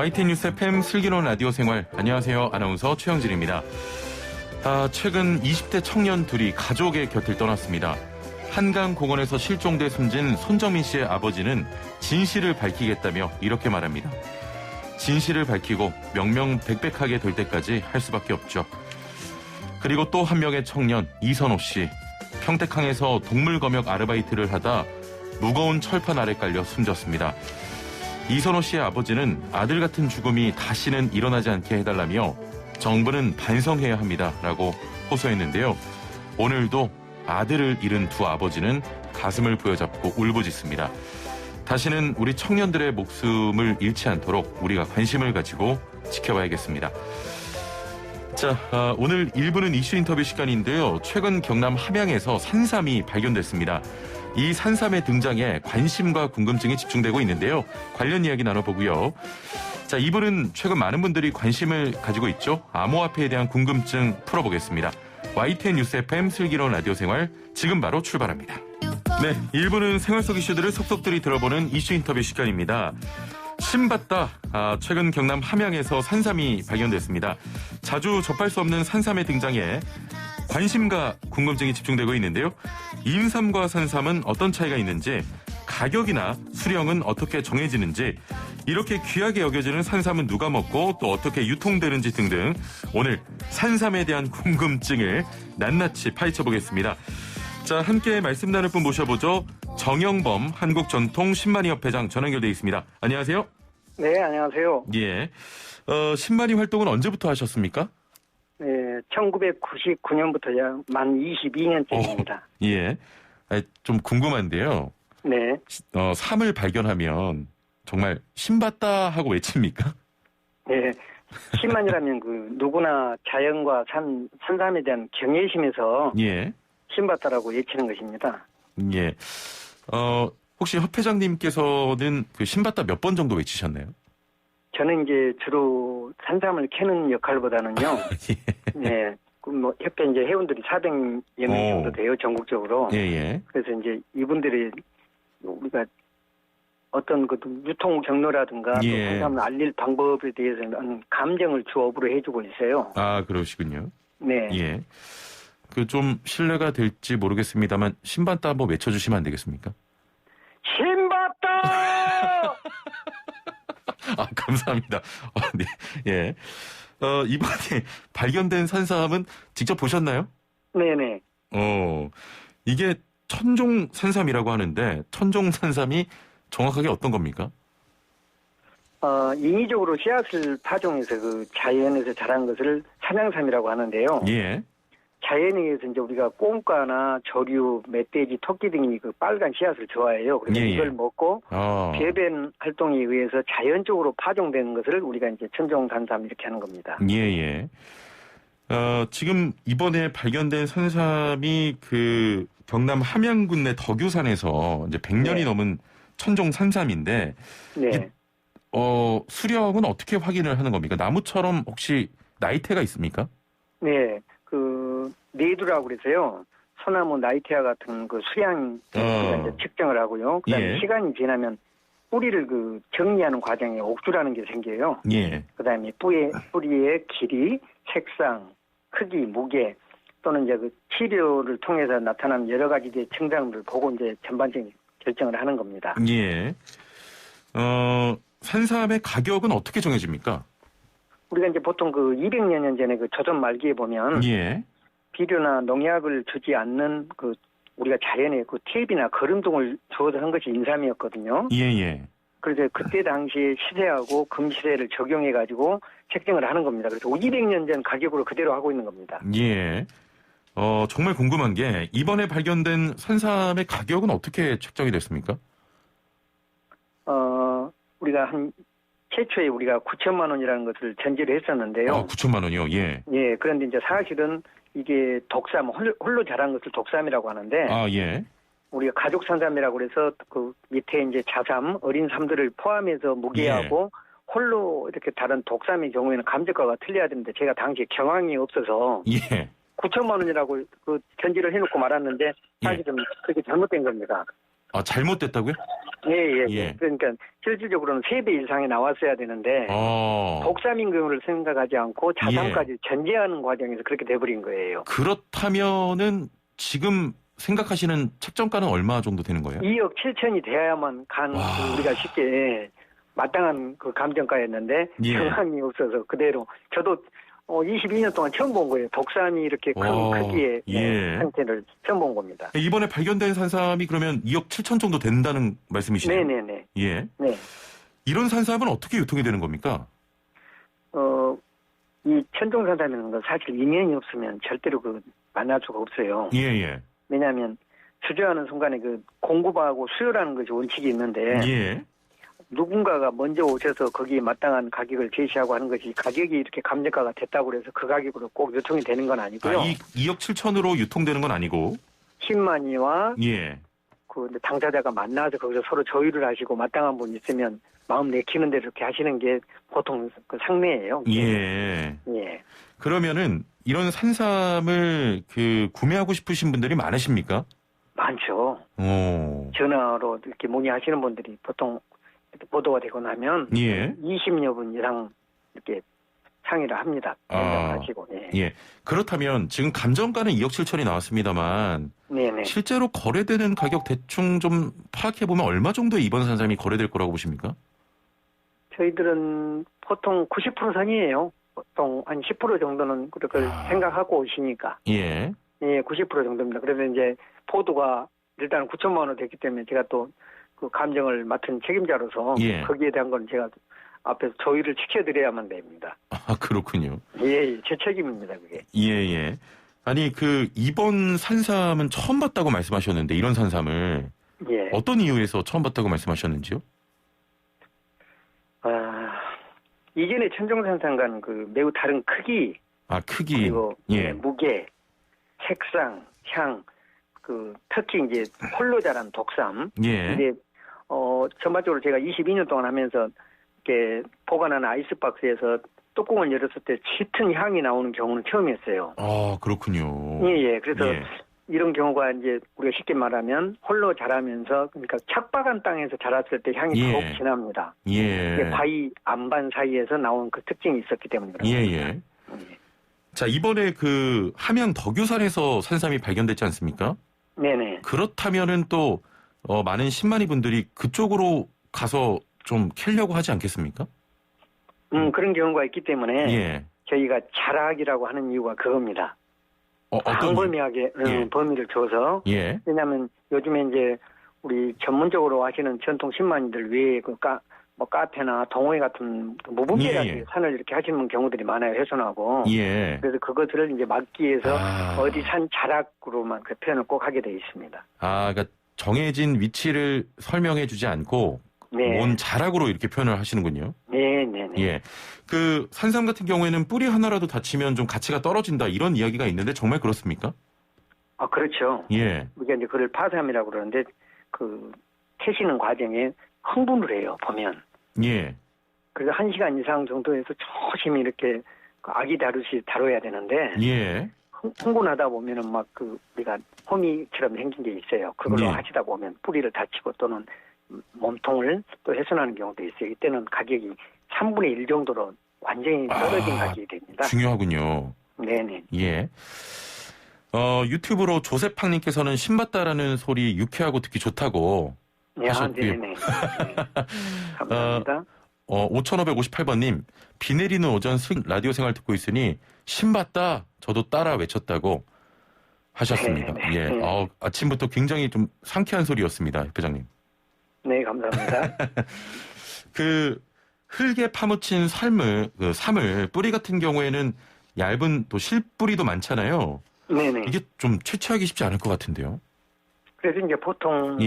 YTN 뉴스 FM 슬기로운 라디오 생활. 안녕하세요. 아나운서 최영진입니다. 최근 20대 청년 둘이 가족의 곁을 떠났습니다. 한강공원에서 실종돼 숨진 손정민 씨의 아버지는 진실을 밝히겠다며 이렇게 말합니다. 진실을 밝히고 명명백백하게 될 때까지 할 수밖에 없죠. 그리고 또 한 명의 청년 이선호 씨. 평택항에서 동물검역 아르바이트를 하다 무거운 철판 아래 깔려 숨졌습니다. 이선호 씨의 아버지는 아들 같은 죽음이 다시는 일어나지 않게 해달라며 정부는 반성해야 합니다라고 호소했는데요. 오늘도 아들을 잃은 두 아버지는 가슴을 부여잡고 울부짖습니다. 다시는 우리 청년들의 목숨을 잃지 않도록 우리가 관심을 가지고 지켜봐야겠습니다. 자, 오늘 1부는 이슈 인터뷰 시간인데요. 최근 경남 함양에서 산삼이 발견됐습니다. 이 산삼의 등장에 관심과 궁금증이 집중되고 있는데요. 관련 이야기 나눠보고요. 자, 2부는 최근 많은 분들이 관심을 가지고 있죠. 암호화폐에 대한 궁금증 풀어보겠습니다. YTN 뉴스 FM 슬기로운 라디오 생활 지금 바로 출발합니다. 네, 1부는 생활 속 이슈들을 속속들이 들어보는 이슈 인터뷰 시간입니다. 신받다. 최근 경남 함양에서 산삼이 발견됐습니다. 자주 접할 수 없는 산삼의 등장에 관심과 궁금증이 집중되고 있는데요. 인삼과 산삼은 어떤 차이가 있는지, 가격이나 수령은 어떻게 정해지는지, 이렇게 귀하게 여겨지는 산삼은 누가 먹고 또 어떻게 유통되는지 등등 오늘 산삼에 대한 궁금증을 낱낱이 파헤쳐보겠습니다. 자, 함께 말씀 나눌 분 모셔보죠. 정영범 한국전통 신만이협회장 전화 연결돼 있습니다. 안녕하세요. 네, 안녕하세요. 예, 신만이 활동은 언제부터 하셨습니까? 네, 1999년부터 만 22년째입니다. 예, 좀 궁금한데요. 네. 삼을 발견하면 정말 신받다 하고 외칩니까? 네, 신만이라면 누구나 자연과 산삼에 대한 경외심에서 예, 신받다라고 외치는 것입니다. 예. 혹시 협회장님께서는 그 신받다 몇 번 정도 외치셨나요? 저는 이제 주로 산삼을 캐는 역할보다는요. 예. 네. 협회 이제 회원들이 400여 명 정도 돼요, 전국적으로. 예. 그래서 이제 이분들이 우리가 어떤 유통 경로라든가 또 산삼을 알릴 방법에 대해서는 감정을 주업으로 해주고 있어요. 아, 그러시군요. 네. 예. 좀 신뢰가 될지 모르겠습니다만 신받다 한번 외쳐주시면 안 되겠습니까? 신받다! 감사합니다. 네. 예. 이번에 발견된 산삼은 직접 보셨나요? 네네. 이게 천종 산삼이라고 하는데 천종 산삼이 정확하게 어떤 겁니까? 인위적으로 씨앗을 파종해서 자연에서 자란 것을 산양삼이라고 하는데요. 예. 자연에 의해서 이제 우리가 꼼과나 조류, 멧돼지, 토끼 등이 빨간 씨앗을 좋아해요. 그래서 이걸 먹고 배변 활동에 의해서 자연적으로 파종되는 것을 우리가 이제 천종 산삼 이렇게 하는 겁니다. 예. 지금 이번에 발견된 산삼이 경남 함양군 내 덕유산에서 이제 100년이 넘은 천종 산삼인데, 네. 수령은 어떻게 확인을 하는 겁니까? 나무처럼 혹시 나이테가 있습니까? 네. 네두라고 그래서요. 소나무 나이테아 같은 수량 이제 측정을 하고요. 그다음에 시간이 지나면 뿌리를 정리하는 과정에 옥주라는 게 생겨요. 예. 그다음에 뿌리의 길이, 색상, 크기, 무게 또는 이제 치료를 통해서 나타나는 여러 가지 증상들을 보고 이제 전반적인 결정을 하는 겁니다. 예. 산삼의 가격은 어떻게 정해집니까? 우리가 이제 보통 200여 년 전에 조선 말기에 보면 비료나 농약을 주지 않는 우리가 자연에 탭이나 거름등을 주어서 한 것이 인삼이었거든요. 예. 그래서 그때 당시에 시세하고 금시세를 적용해 가지고 책정을 하는 겁니다. 그래서 200년 전 가격으로 그대로 하고 있는 겁니다. 예. 정말 궁금한 게 이번에 발견된 산삼의 가격은 어떻게 책정이 됐습니까? 우리가 최초에 우리가 9천만 원이라는 것을 전제를 했었는데요. 9천만 원이요? 예. 예, 그런데 이제 사실은 이게 독삼, 홀로 자란 것을 독삼이라고 하는데. 예. 우리가 가족 산삼이라고 그래서 밑에 이제 자삼, 어린 삼들을 포함해서 무게하고 홀로 이렇게 다른 독삼의 경우에는 감정가가 틀려야 되는데 제가 당시에 경황이 없어서 9천만 원이라고 전제를 해놓고 말았는데 사실은 그게 잘못된 겁니다. 아, 잘못됐다고요? 예. 그러니까 실질적으로는 3배 이상이 나왔어야 되는데 독삼인 경우를 생각하지 않고 자산까지 전제하는 과정에서 그렇게 돼버린 거예요. 그렇다면은 지금 생각하시는 책정가는 얼마 정도 되는 거예요? 2억 7천이 돼야만 우리가 쉽게 마땅한 그 감정가였는데 정황이 없어서 그대로 저도 22년 동안 처음 본 거예요. 독삼이 이렇게 큰 크기의 상태를 처음 본 겁니다. 이번에 발견된 산삼이 그러면 2억 7천 정도 된다는 말씀이시네요? 네네네. 예. 네. 이런 산삼은 어떻게 유통이 되는 겁니까? 이 천종산삼이라는 건 사실 인연이 없으면 절대로 만날 수가 없어요. 예. 왜냐하면 수주하는 순간에 공급하고 수요라는 것이 원칙이 있는데 누군가가 먼저 오셔서 거기에 마땅한 가격을 제시하고 하는 것이 가격이 이렇게 감정가가 됐다고 해서 그 가격으로 꼭 유통이 되는 건 아니고요. 2억 7천으로 유통되는 건 아니고 신만이와 당사자가 만나서 거기서 서로 조율을 하시고 마땅한 분 있으면 마음 내키는 대로 이렇게 하시는 게 보통 상례예요. 예. 그러면은 이런 산삼을 구매하고 싶으신 분들이 많으십니까? 많죠. 전화로 이렇게 문의하시는 분들이 보통 보도가 되고 나면 20여 분 이상 이렇게 상의를 합니다. 하시고. 그렇다면 지금 감정가는 2억 7천이 나왔습니다만 실제로 거래되는 가격 대충 좀 파악해 보면 얼마 정도의 이번 산삼이 거래될 거라고 보십니까? 저희들은 보통 90% 선이에요. 보통 한 10% 정도는 그렇게 생각하고 오시니까. 90% 정도입니다. 그래서 이제 포도가 일단 9천만 원으로 됐기 때문에 제가 또 그 감정을 맡은 책임자로서 거기에 대한 건 제가 앞에서 조율을 지켜드려야만 됩니다. 아, 그렇군요. 제 책임입니다, 그게. 아니, 이번 산삼은 처음 봤다고 말씀하셨는데, 이런 산삼을. 어떤 이유에서 처음 봤다고 말씀하셨는지요? 이전에 천종산삼과는 매우 다른 크기. 크기. 그리고 무게, 색상, 향, 특히 이제 홀로 자란 독삼. 근데 전반적으로 제가 22년 동안 하면서 이렇게 보관하는 아이스박스에서 뚜껑을 열었을 때 짙은 향이 나오는 경우는 처음이었어요. 아, 그렇군요. 그래서 이런 경우가 이제 우리가 쉽게 말하면 홀로 자라면서 그러니까 척박한 땅에서 자랐을 때 향이 더욱 진합니다. 바위 안반 사이에서 나온 그 특징이 있었기 때문에 그렇습니다. 자, 이번에 함양 덕유산에서 산삼이 발견됐지 않습니까? 네네. 그렇다면은 또 많은 신만이 분들이 그쪽으로 가서 좀 캐려고 하지 않겠습니까? 그런 경우가 있기 때문에 저희가 자락이라고 하는 이유가 그겁니다. 광범위하게 범위를 줘서 왜냐하면 요즘에 이제 우리 전문적으로 하시는 전통 신만이들 외에 카페나 동호회 같은 무분별하게 산을 이렇게 하시는 경우들이 많아요. 훼손하고. 그래서 그것을 이제 막기 위해서 어디 산 자락으로만 그 표현을 꼭 하게 되어 있습니다. 그러니까 정해진 위치를 설명해 주지 않고 온 자락으로 이렇게 표현을 하시는군요. 산삼 같은 경우에는 뿌리 하나라도 다치면 좀 가치가 떨어진다 이런 이야기가 있는데 정말 그렇습니까? 그렇죠. 이게 이제 그걸 파삼이라고 그러는데 캐시는 과정에 흥분을 해요, 보면. 그래서 1시간 이상 정도에서 조심히 이렇게 아기 다루듯이 다뤄야 되는데. 흥분하다 보면은 우리가 호미처럼 생긴 게 있어요. 그걸로 하시다 보면 뿌리를 다치고 또는 몸통을 또 훼손하는 경우도 있어요. 이때는 가격이 3분의 1 정도로 완전히 떨어진 가격이 됩니다. 중요하군요. 네네. 유튜브로 조세팡님께서는 신봤다라는 소리 유쾌하고 듣기 좋다고 하셨고요. 네네. 감사합니다. 5558번님, 비 내리는 오전 라디오 생활 듣고 있으니 신봤다 저도 따라 외쳤다고 하셨습니다. 아침부터 굉장히 좀 상쾌한 소리였습니다, 회장님. 네, 감사합니다. 흙에 파묻힌 삼을 뿌리 같은 경우에는 얇은 또 실뿌리도 많잖아요. 네네. 이게 좀 채취하기 쉽지 않을 것 같은데요. 그래서 이제 보통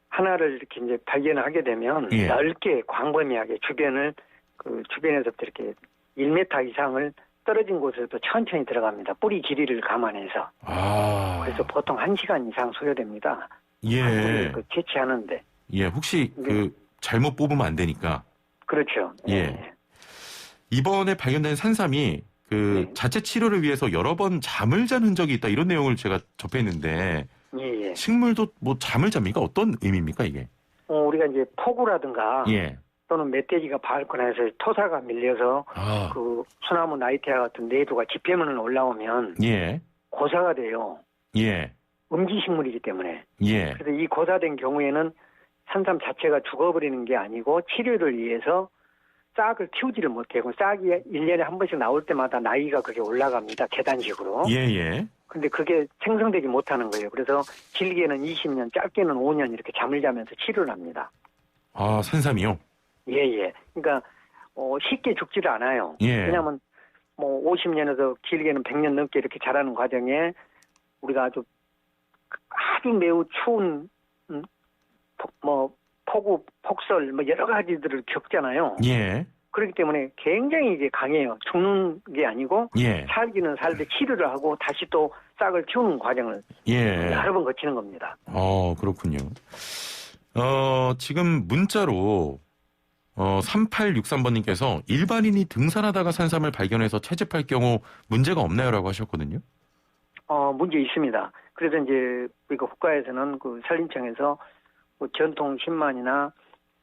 하나를 이렇게 이제 발견하게 되면 넓게 광범위하게 주변에서부터 이렇게 1m 이상을 떨어진 곳에서도 천천히 들어갑니다. 뿌리 길이를 감안해서. 그래서 보통 1시간 이상 소요됩니다. 채취하는데. 혹시 잘못 뽑으면 안 되니까. 그렇죠. 이번에 발견된 산삼이 자체 치료를 위해서 여러 번 잠을 잔 흔적이 있다 이런 내용을 제가 접했는데 식물도 뭐 잠을 잡니까? 어떤 의미입니까, 이게? 우리가 이제 폭우라든가 예. 또는 멧돼지가 밟거나 해서 토사가 밀려서 그 소나무 나이테라 같은 내두가 지표면을 올라오면 예. 고사가 돼요. 예. 음지식물이기 때문에. 예. 그래서 이 고사된 경우에는 산삼 자체가 죽어버리는 게 아니고 치료를 위해서 싹을 키우지를 못해요. 싹이 1년에 한 번씩 나올 때마다 나이가 그게 올라갑니다. 계단식으로. 예. 근데 그게 생성되지 못하는 거예요. 그래서 길게는 20년, 짧게는 5년 이렇게 잠을 자면서 치료를 합니다. 아, 산삼이요? 예. 그러니까 쉽게 죽지를 않아요. 예. 왜냐하면 뭐 50년에서 길게는 100년 넘게 이렇게 자라는 과정에 우리가 아주 매우 추운 폭우, 폭설 뭐 여러 가지들을 겪잖아요. 예. 그렇기 때문에 굉장히 이게 강해요. 죽는 게 아니고 예. 살기는 살되 치료를 하고 다시 또 싹을 키우는 과정을 여러 번 거치는 겁니다. 그렇군요. 지금 문자로 3863번님께서 일반인이 등산하다가 산삼을 발견해서 채집할 경우 문제가 없나요라고 하셨거든요. 문제 있습니다. 그래서 이제 우리가 국가에서는 그 산림청에서 뭐 전통 10만이나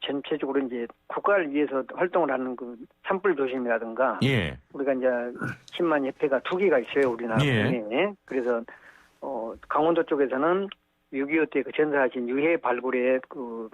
전체적으로 이제 국가를 위해서 활동을 하는 그 산불 조심이라든가 예. 우리가 이제 10만 협회가 2개가 있어요, 우리나라 국내에. 예. 그래서 강원도 쪽에서는 6.25 때 그 전사하신 유해 발굴에 그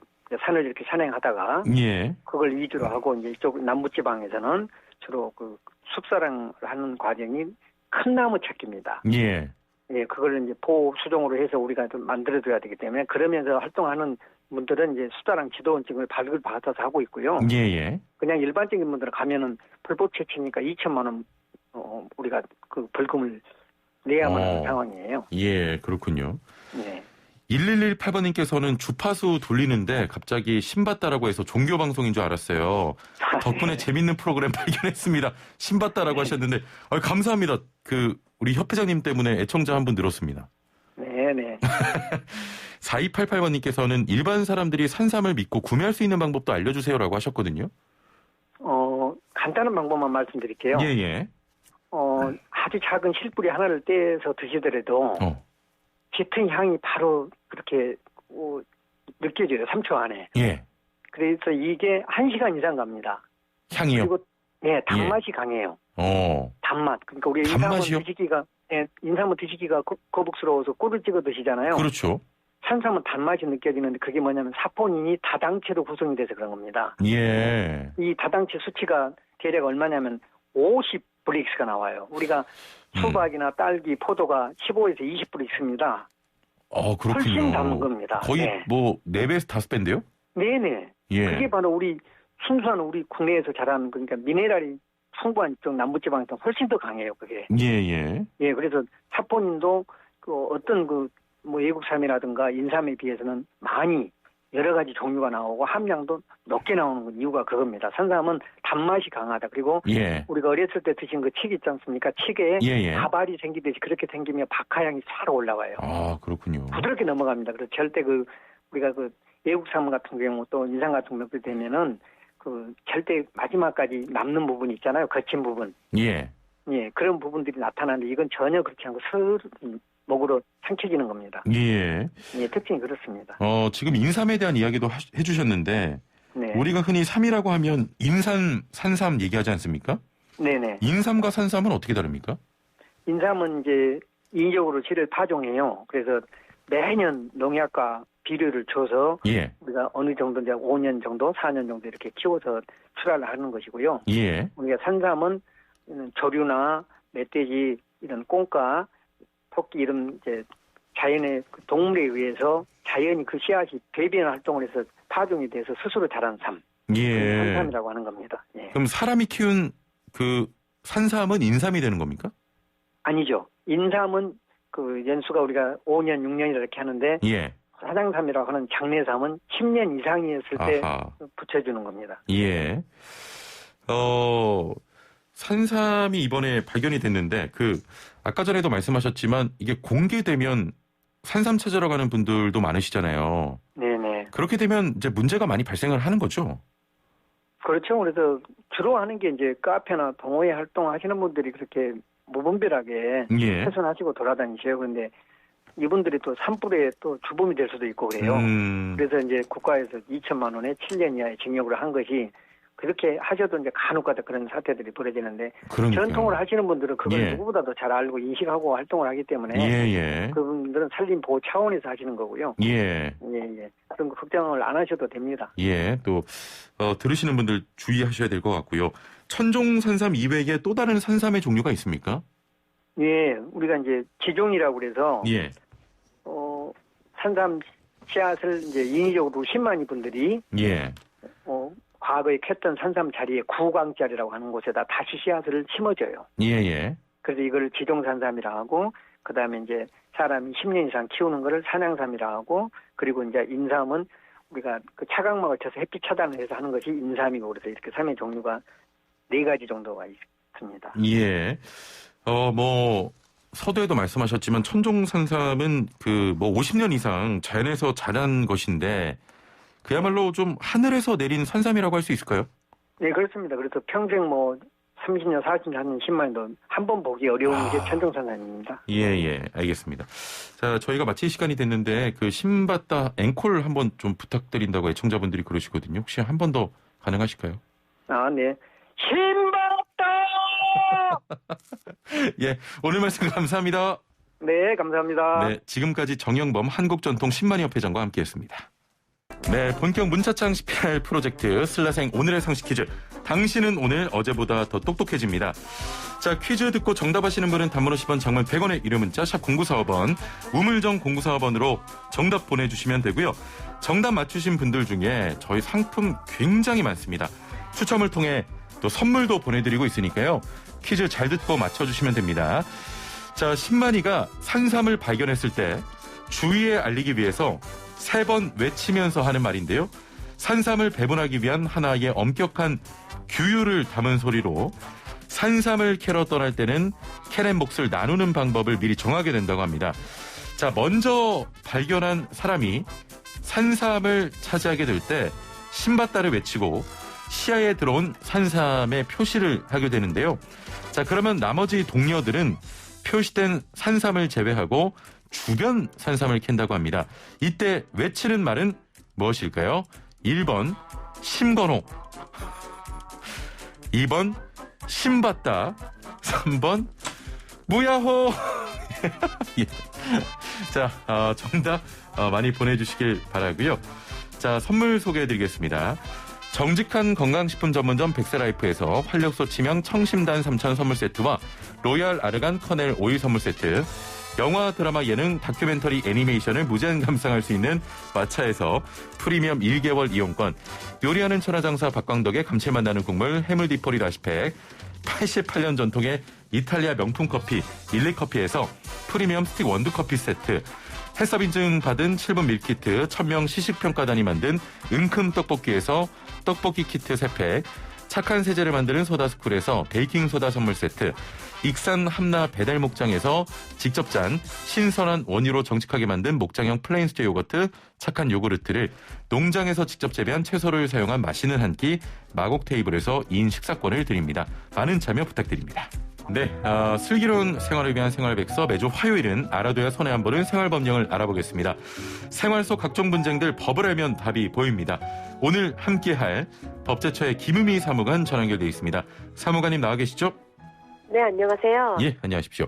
산을 이렇게 산행하다가 예. 그걸 위주로 하고 이제 이쪽 남부지방에서는 주로 그 숲사랑을 하는 과정이 큰 나무 찾기입니다. 예. 예, 그걸 이제 보호 수종으로 해서 우리가 좀 만들어줘야 되기 때문에 그러면서 활동하는 분들은 이제 수사랑 지도원증을 발급을 받아서 하고 있고요. 예. 그냥 일반적인 분들은 가면은 불법 채취니까 2천만 원 우리가 그 벌금을 내야만 하는 상황이에요. 예, 그렇군요. 네. 1118번님께서는 주파수 돌리는데 갑자기 신봤다라고 해서 종교 방송인 줄 알았어요. 덕분에 네. 재밌는 프로그램 발견했습니다. 신봤다라고 하셨는데 감사합니다. 우리 협회장님 때문에 애청자 한 분 늘었습니다. 네네. 4288번님께서는 일반 사람들이 산삼을 믿고 구매할 수 있는 방법도 알려주세요라고 하셨거든요. 간단한 방법만 말씀드릴게요. 예. 아주 작은 실뿌리 하나를 떼서 드시더라도 짙은 향이 바로 그렇게 느껴져요. 3초 안에. 예. 그래서 이게 1시간 이상 갑니다. 향이요? 그리고 단맛이 강해요. 단맛. 그러니까 우리 인삼은 드시기가 거북스러워서 꿀을 찍어 드시잖아요. 그렇죠. 산삼은 단맛이 느껴지는데 그게 뭐냐면 사포닌이 다당체로 구성이 돼서 그런 겁니다. 예. 이 다당체 수치가 대략 얼마냐면 50브릭스가 나와요. 우리가 수박이나 딸기, 포도가 15에서 20브릭스입니다. 그렇군요. 훨씬 담은 겁니다. 거의 4배에서 5배인데요? 네네. 예. 그게 바로 우리 순수한 우리 국내에서 자라는 그러니까 미네랄이 풍부한 쪽 남부지방에서 훨씬 더 강해요. 그게. 예. 예, 그래서 사포닌도 어떤 외국삼이라든가 인삼에 비해서는 많이 여러 가지 종류가 나오고 함량도 높게 나오는 이유가 그겁니다. 산삼은 단맛이 강하다. 그리고 우리가 어렸을 때 드신 그 칡 있지 않습니까? 칡에 가발이 생기듯이 그렇게 생기면 박하향이 싹 올라와요. 그렇군요. 부드럽게 넘어갑니다. 그래서 절대 우리가 외국삼 같은 경우 또 인삼 같은 경우 되면은 절대 마지막까지 남는 부분이 있잖아요. 거친 부분. 예, 그런 부분들이 나타나는데 이건 전혀 그렇지 않고 목으로 삼켜지는 겁니다. 예, 특징이 그렇습니다. 지금 인삼에 대한 이야기도 해주셨는데 우리가 흔히 삼이라고 하면 인삼, 산삼 얘기하지 않습니까? 네네. 인삼과 산삼은 어떻게 다릅니까? 인삼은 이제 인위적으로 씨를 파종해요. 그래서 매년 농약과 비료를 줘서 우리가 어느 정도 이제 5년 정도, 4년 정도 이렇게 키워서 출하를 하는 것이고요. 우리가 산삼은 조류나 멧돼지 이런 꽁까, 토끼 이런 이제 자연의 동물에 의해서 자연이 그 씨앗이 배변 활동을 해서 파종이 돼서 스스로 자란 삶. 산삼이라고 하는 겁니다. 그럼 사람이 키운 산삼은 인삼이 되는 겁니까? 아니죠. 인삼은 연수가 우리가 5년, 6년 이렇게 하는데 사장삼이라고 하는 장내삼은 10년 이상이었을 때 붙여주는 겁니다. 예. 산삼이 이번에 발견이 됐는데 아까 전에도 말씀하셨지만 이게 공개되면 산삼 찾으러 가는 분들도 많으시잖아요. 네네. 그렇게 되면 이제 문제가 많이 발생을 하는 거죠. 그렇죠. 그래서 주로 하는 게 이제 카페나 동호회 활동하시는 분들이 그렇게 무분별하게 훼손하시고 돌아다니셔요. 그런데 이분들이 또 산불에 또 주범이 될 수도 있고 그래요. 그래서 이제 국가에서 2천만 원에 7년 이하의 징역으로 한 것이 그렇게 하셔도 이제 간혹가다 그런 사태들이 벌어지는데 그러니까요. 전통을 하시는 분들은 그걸 예. 누구보다도 잘 알고 인식하고 활동을 하기 때문에 예. 그분들은 산림 보호 차원에서 하시는 거고요. 예. 그런 거 걱정을 안 하셔도 됩니다. 예. 또 들으시는 분들 주의하셔야 될 것 같고요. 천종 산삼 이외에 또 다른 산삼의 종류가 있습니까? 예, 우리가 이제 지종이라고 그래서 예. 산삼 씨앗을 이제 인위적으로 10만이 분들이 예. 과거에 캤던 산삼 자리에 구강자리라고 하는 곳에다 다시 씨앗을 심어줘요. 예. 그래서 이걸 지종산삼이라 하고, 그 다음에 이제 사람이 10년 이상 키우는 거를 산양삼이라 하고, 그리고 이제 인삼은 우리가 그 차각막을 쳐서 햇빛 차단을 해서 하는 것이 인삼이고, 그래서 이렇게 삼의 종류가 4가지 정도가 있습니다. 예. 서두에도 말씀하셨지만 천종산삼은 50년 이상 자연에서 자란 것인데 그야말로 좀 하늘에서 내린 산삼이라고 할 수 있을까요? 네, 그렇습니다. 그래서 평생 30년, 40년, 10년도 한 번 보기 어려운 게 천종산삼입니다. 예, 알겠습니다. 자, 저희가 마칠 시간이 됐는데 신받다 앵콜 한번 좀 부탁드린다고 애청자분들이 그러시거든요. 혹시 한 번 더 가능하실까요? 아, 네. 신받다! 예, 오늘 말씀 감사합니다. 네, 감사합니다. 네, 지금까지 정영범 한국전통 10만여 회장과 함께했습니다. 네, 본격 문자창 CPR 프로젝트 슬라생 오늘의 상식 퀴즈. 당신은 오늘 어제보다 더 똑똑해집니다. 자, 퀴즈 듣고 정답하시는 분은 단문 50원, 장문 100원의 유료 문자 샵 0945번, 우물정 0945번으로 정답 보내주시면 되고요. 정답 맞추신 분들 중에 저희 상품 굉장히 많습니다. 추첨을 통해 또 선물도 보내드리고 있으니까요. 퀴즈 잘 듣고 맞춰주시면 됩니다. 자, 신만이가 산삼을 발견했을 때 주위에 알리기 위해서 3번 외치면서 하는 말인데요. 산삼을 배분하기 위한 하나의 엄격한 규율을 담은 소리로 산삼을 캐러 떠날 때는 캐낸 몫을 나누는 방법을 미리 정하게 된다고 합니다. 자, 먼저 발견한 사람이 산삼을 차지하게 될 때 신받다를 외치고 시야에 들어온 산삼의 표시를 하게 되는데요. 자, 그러면 나머지 동료들은 표시된 산삼을 제외하고 주변 산삼을 캔다고 합니다. 이때 외치는 말은 무엇일까요? 1번 심건호, 2번 신받다, 3번 무야호. 예. 자, 정답 많이 보내주시길 바라고요. 자, 선물 소개해드리겠습니다. 정직한 건강식품 전문점 백세라이프에서 활력소 치명 청심단 3천 선물 세트와 로얄 아르간 커넬 오일 선물 세트, 영화, 드라마, 예능, 다큐멘터리, 애니메이션을 무제한 감상할 수 있는 마차에서 프리미엄 1개월 이용권, 요리하는 천하장사 박광덕의 감칠맛 나는 국물 해물디포리 라시팩, 88년 전통의 이탈리아 명품 커피 일리커피에서 프리미엄 스틱 원두커피 세트, 해썹 인증 받은 7분 밀키트 1000명 시식평가단이 만든 은큼 떡볶이에서 떡볶이 키트 3팩, 착한 세제를 만드는 소다스쿨에서 베이킹소다 선물 세트, 익산 함나 배달 목장에서 직접 짠 신선한 원유로 정직하게 만든 목장형 플레인스테 요거트 착한 요구르트를, 농장에서 직접 재배한 채소를 사용한 맛있는 한 끼 마곡 테이블에서 2인 식사권을 드립니다. 많은 참여 부탁드립니다. 네, 슬기로운 생활을 위한 생활백서, 매주 화요일은 알아둬야 손해 안 보는 생활법령을 알아보겠습니다. 생활 속 각종 분쟁들 법을 알면 답이 보입니다. 오늘 함께할 법제처의 김은미 사무관 전화 연결되어 있습니다. 사무관님 나와 계시죠? 네, 안녕하세요. 예, 안녕하십시오.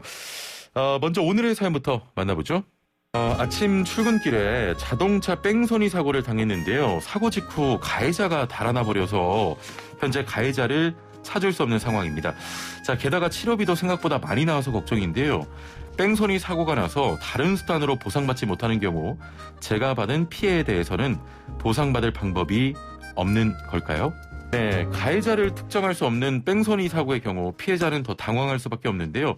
먼저 오늘의 사연부터 만나보죠. 아침 출근길에 자동차 뺑소니 사고를 당했는데요. 사고 직후 가해자가 달아나 버려서 현재 가해자를 찾을 수 없는 상황입니다. 자, 게다가 치료비도 생각보다 많이 나와서 걱정인데요. 뺑소니 사고가 나서 다른 수단으로 보상받지 못하는 경우 제가 받은 피해에 대해서는 보상받을 방법이 없는 걸까요? 네, 가해자를 특정할 수 없는 뺑소니 사고의 경우 피해자는 더 당황할 수밖에 없는데요.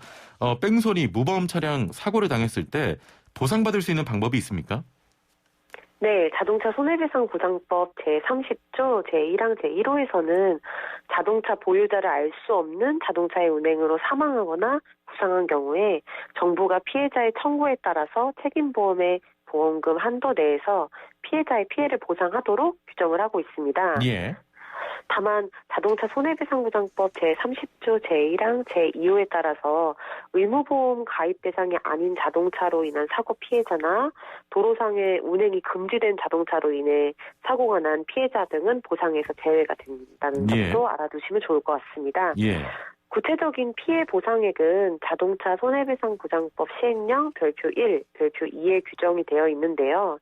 뺑소니 무보험 차량 사고를 당했을 때 보상받을 수 있는 방법이 있습니까? 네, 자동차 손해배상보장법 제30조 제1항 제1호에서는 자동차 보유자를 알 수 없는 자동차의 운행으로 사망하거나 부상한 경우에 정부가 피해자의 청구에 따라서 책임보험의 보험금 한도 내에서 피해자의 피해를 보상하도록 규정을 하고 있습니다. 예. 다만 자동차 손해배상보장법 제30조 제1항 제2호에 따라서 의무보험 가입 대상이 아닌 자동차로 인한 사고 피해자나 도로상의 운행이 금지된 자동차로 인해 사고가 난 피해자 등은 보상에서 제외가 된다는 점도 알아두시면 좋을 것 같습니다. 구체적인 피해 보상액은 자동차 손해배상보장법 시행령 별표 1, 별표 2에 규정이 되어 있는데요.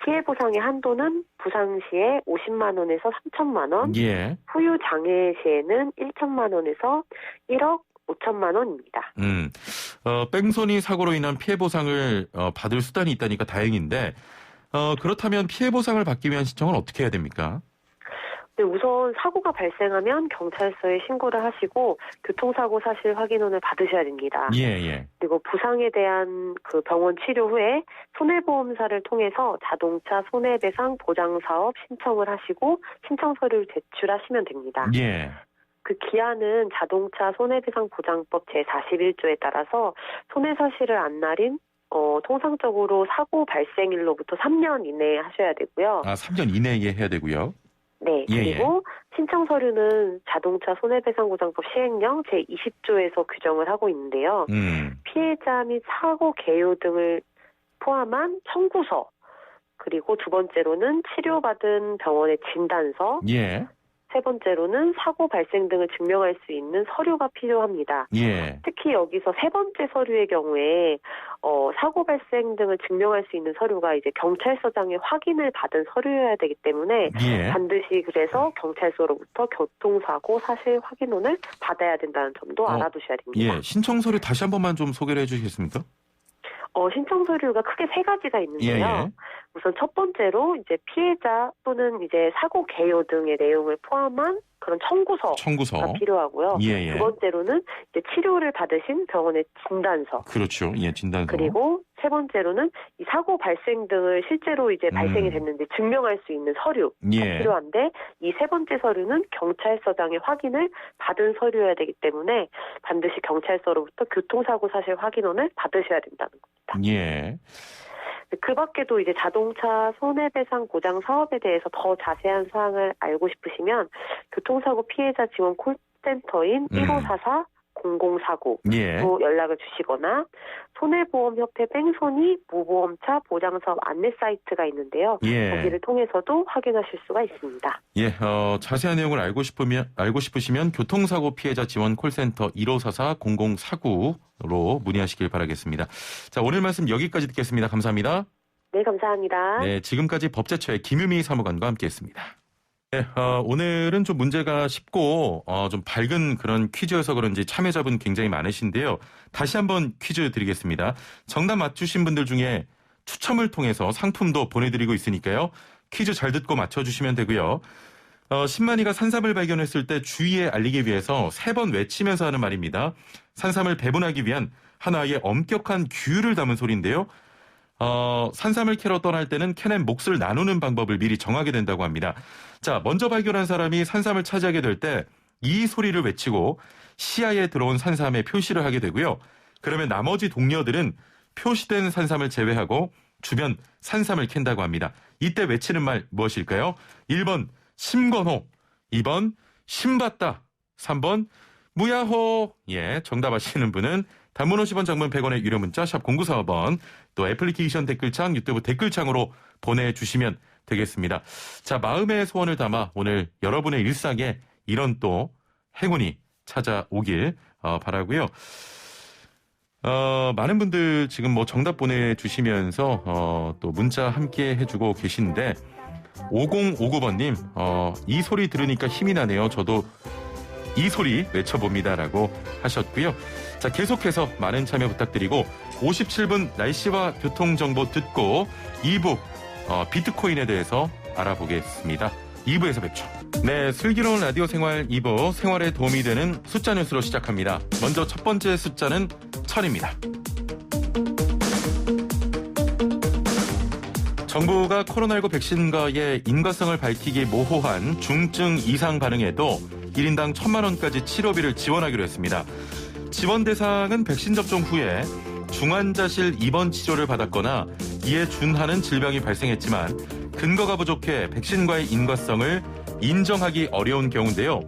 피해 보상의 한도는 부상 시에 50만 원에서 3천만 원, 후유 장애 시에는 1천만 원에서 1억 5천만 원입니다. 뺑소니 사고로 인한 피해 보상을 받을 수단이 있다니까 다행인데 그렇다면 피해 보상을 받기 위한 신청은 어떻게 해야 됩니까? 네, 우선 사고가 발생하면 경찰서에 신고를 하시고 교통사고 사실 확인원을 받으셔야 됩니다. 그리고 부상에 대한 그 병원 치료 후에 손해보험사를 통해서 자동차 손해배상 보장사업 신청을 하시고 신청 서류를 제출하시면 됩니다. 그 기한은 자동차 손해배상보장법 제41조에 따라서 손해사실을 안 날인 통상적으로 사고 발생일로부터 3년 이내에 하셔야 되고요. 3년 이내에 해야 되고요. 네, 그리고 신청 서류는 자동차 손해배상보장법 시행령 제20조에서 규정을 하고 있는데요. 피해자 및 사고 개요 등을 포함한 청구서, 그리고 두 번째로는 치료받은 병원의 진단서, 세 번째로는 사고 발생 등을 증명할 수 있는 서류가 필요합니다. 특히 여기서 세 번째 서류의 경우에 사고 발생 등을 증명할 수 있는 서류가 이제 경찰서장의 확인을 받은 서류여야 되기 때문에 반드시 그래서 경찰서로부터 교통사고 사실 확인원을 받아야 된다는 점도 알아두셔야 됩니다. 신청 서류 다시 한 번만 좀 소개를 해주시겠습니까? 신청 서류가 크게 세 가지가 있는데요. 우선 첫 번째로 이제 피해자 또는 이제 사고 개요 등의 내용을 포함한 그런 청구서가 필요하고요. 두 번째로는 이제 치료를 받으신 병원의 진단서. 그렇죠. 진단서. 그리고 세 번째로는 이 사고 발생 등을 실제로 이제 발생이 됐는지 증명할 수 있는 서류가 필요한데 이 세 번째 서류는 경찰서장의 확인을 받은 서류여야 되기 때문에 반드시 경찰서로부터 교통사고 사실 확인원을 받으셔야 된다는 겁니다. 그 밖에도 이제 자동차 손해배상 보장 사업에 대해서 더 자세한 사항을 알고 싶으시면 교통사고 피해자 지원 콜센터인 1544 0049로 연락을 주시거나 손해보험협회 뺑소니 무보험차 보장사업 안내 사이트가 있는데요. 거기를 통해서도 확인하실 수가 있습니다. 자세한 내용을 알고 싶으시면 교통사고 피해자 지원 콜센터 1544 0049로 문의하시길 바라겠습니다. 자, 오늘 말씀 여기까지 듣겠습니다. 감사합니다. 네, 감사합니다. 네, 지금까지 법제처의 김유미 사무관과 함께했습니다. 오늘은 좀 문제가 쉽고 좀 밝은 그런 퀴즈여서 그런지 참여자분 굉장히 많으신데요. 다시 한번 퀴즈 드리겠습니다. 정답 맞추신 분들 중에 추첨을 통해서 상품도 보내드리고 있으니까요. 퀴즈 잘 듣고 맞춰주시면 되고요. 신만이가 산삼을 발견했을 때 주위에 알리기 위해서 3번 외치면서 하는 말입니다. 산삼을 배분하기 위한 하나의 엄격한 규율을 담은 소리인데요. 산삼을 캐러 떠날 때는 캐낸 몫을 나누는 방법을 미리 정하게 된다고 합니다. 자, 먼저 발견한 사람이 산삼을 차지하게 될 때 이 소리를 외치고 시야에 들어온 산삼에 표시를 하게 되고요. 그러면 나머지 동료들은 표시된 산삼을 제외하고 주변 산삼을 캔다고 합니다. 이때 외치는 말 무엇일까요? 1번 심건호, 2번 심봤다, 3번 무야호. 정답 아시는 분은 단문 50원, 장문 100원의 유료 문자 샵 0945번, 또 애플리케이션 댓글창, 유튜브 댓글창으로 보내주시면 되겠습니다. 자, 마음의 소원을 담아 오늘 여러분의 일상에 이런 또 행운이 찾아오길 바라고요. 많은 분들 지금 뭐 정답 보내주시면서 또 문자 함께 해주고 계신데 5059번님 이 소리 들으니까 힘이 나네요. 저도 이 소리 외쳐봅니다라고 하셨고요. 자, 계속해서 많은 참여 부탁드리고 57분 날씨와 교통정보 듣고 2부 비트코인에 대해서 알아보겠습니다. 2부에서 뵙죠. 네, 슬기로운 라디오 생활 2부 생활에 도움이 되는 숫자 뉴스로 시작합니다. 먼저 첫 번째 숫자는 1000입니다. 정부가 코로나19 백신과의 인과성을 밝히기 모호한 중증 이상 반응에도 1인당 1,000만 원까지 치료비를 지원하기로 했습니다. 지원 대상은 백신 접종 후에 중환자실 입원 치료를 받았거나 이에 준하는 질병이 발생했지만 근거가 부족해 백신과의 인과성을 인정하기 어려운 경우인데요.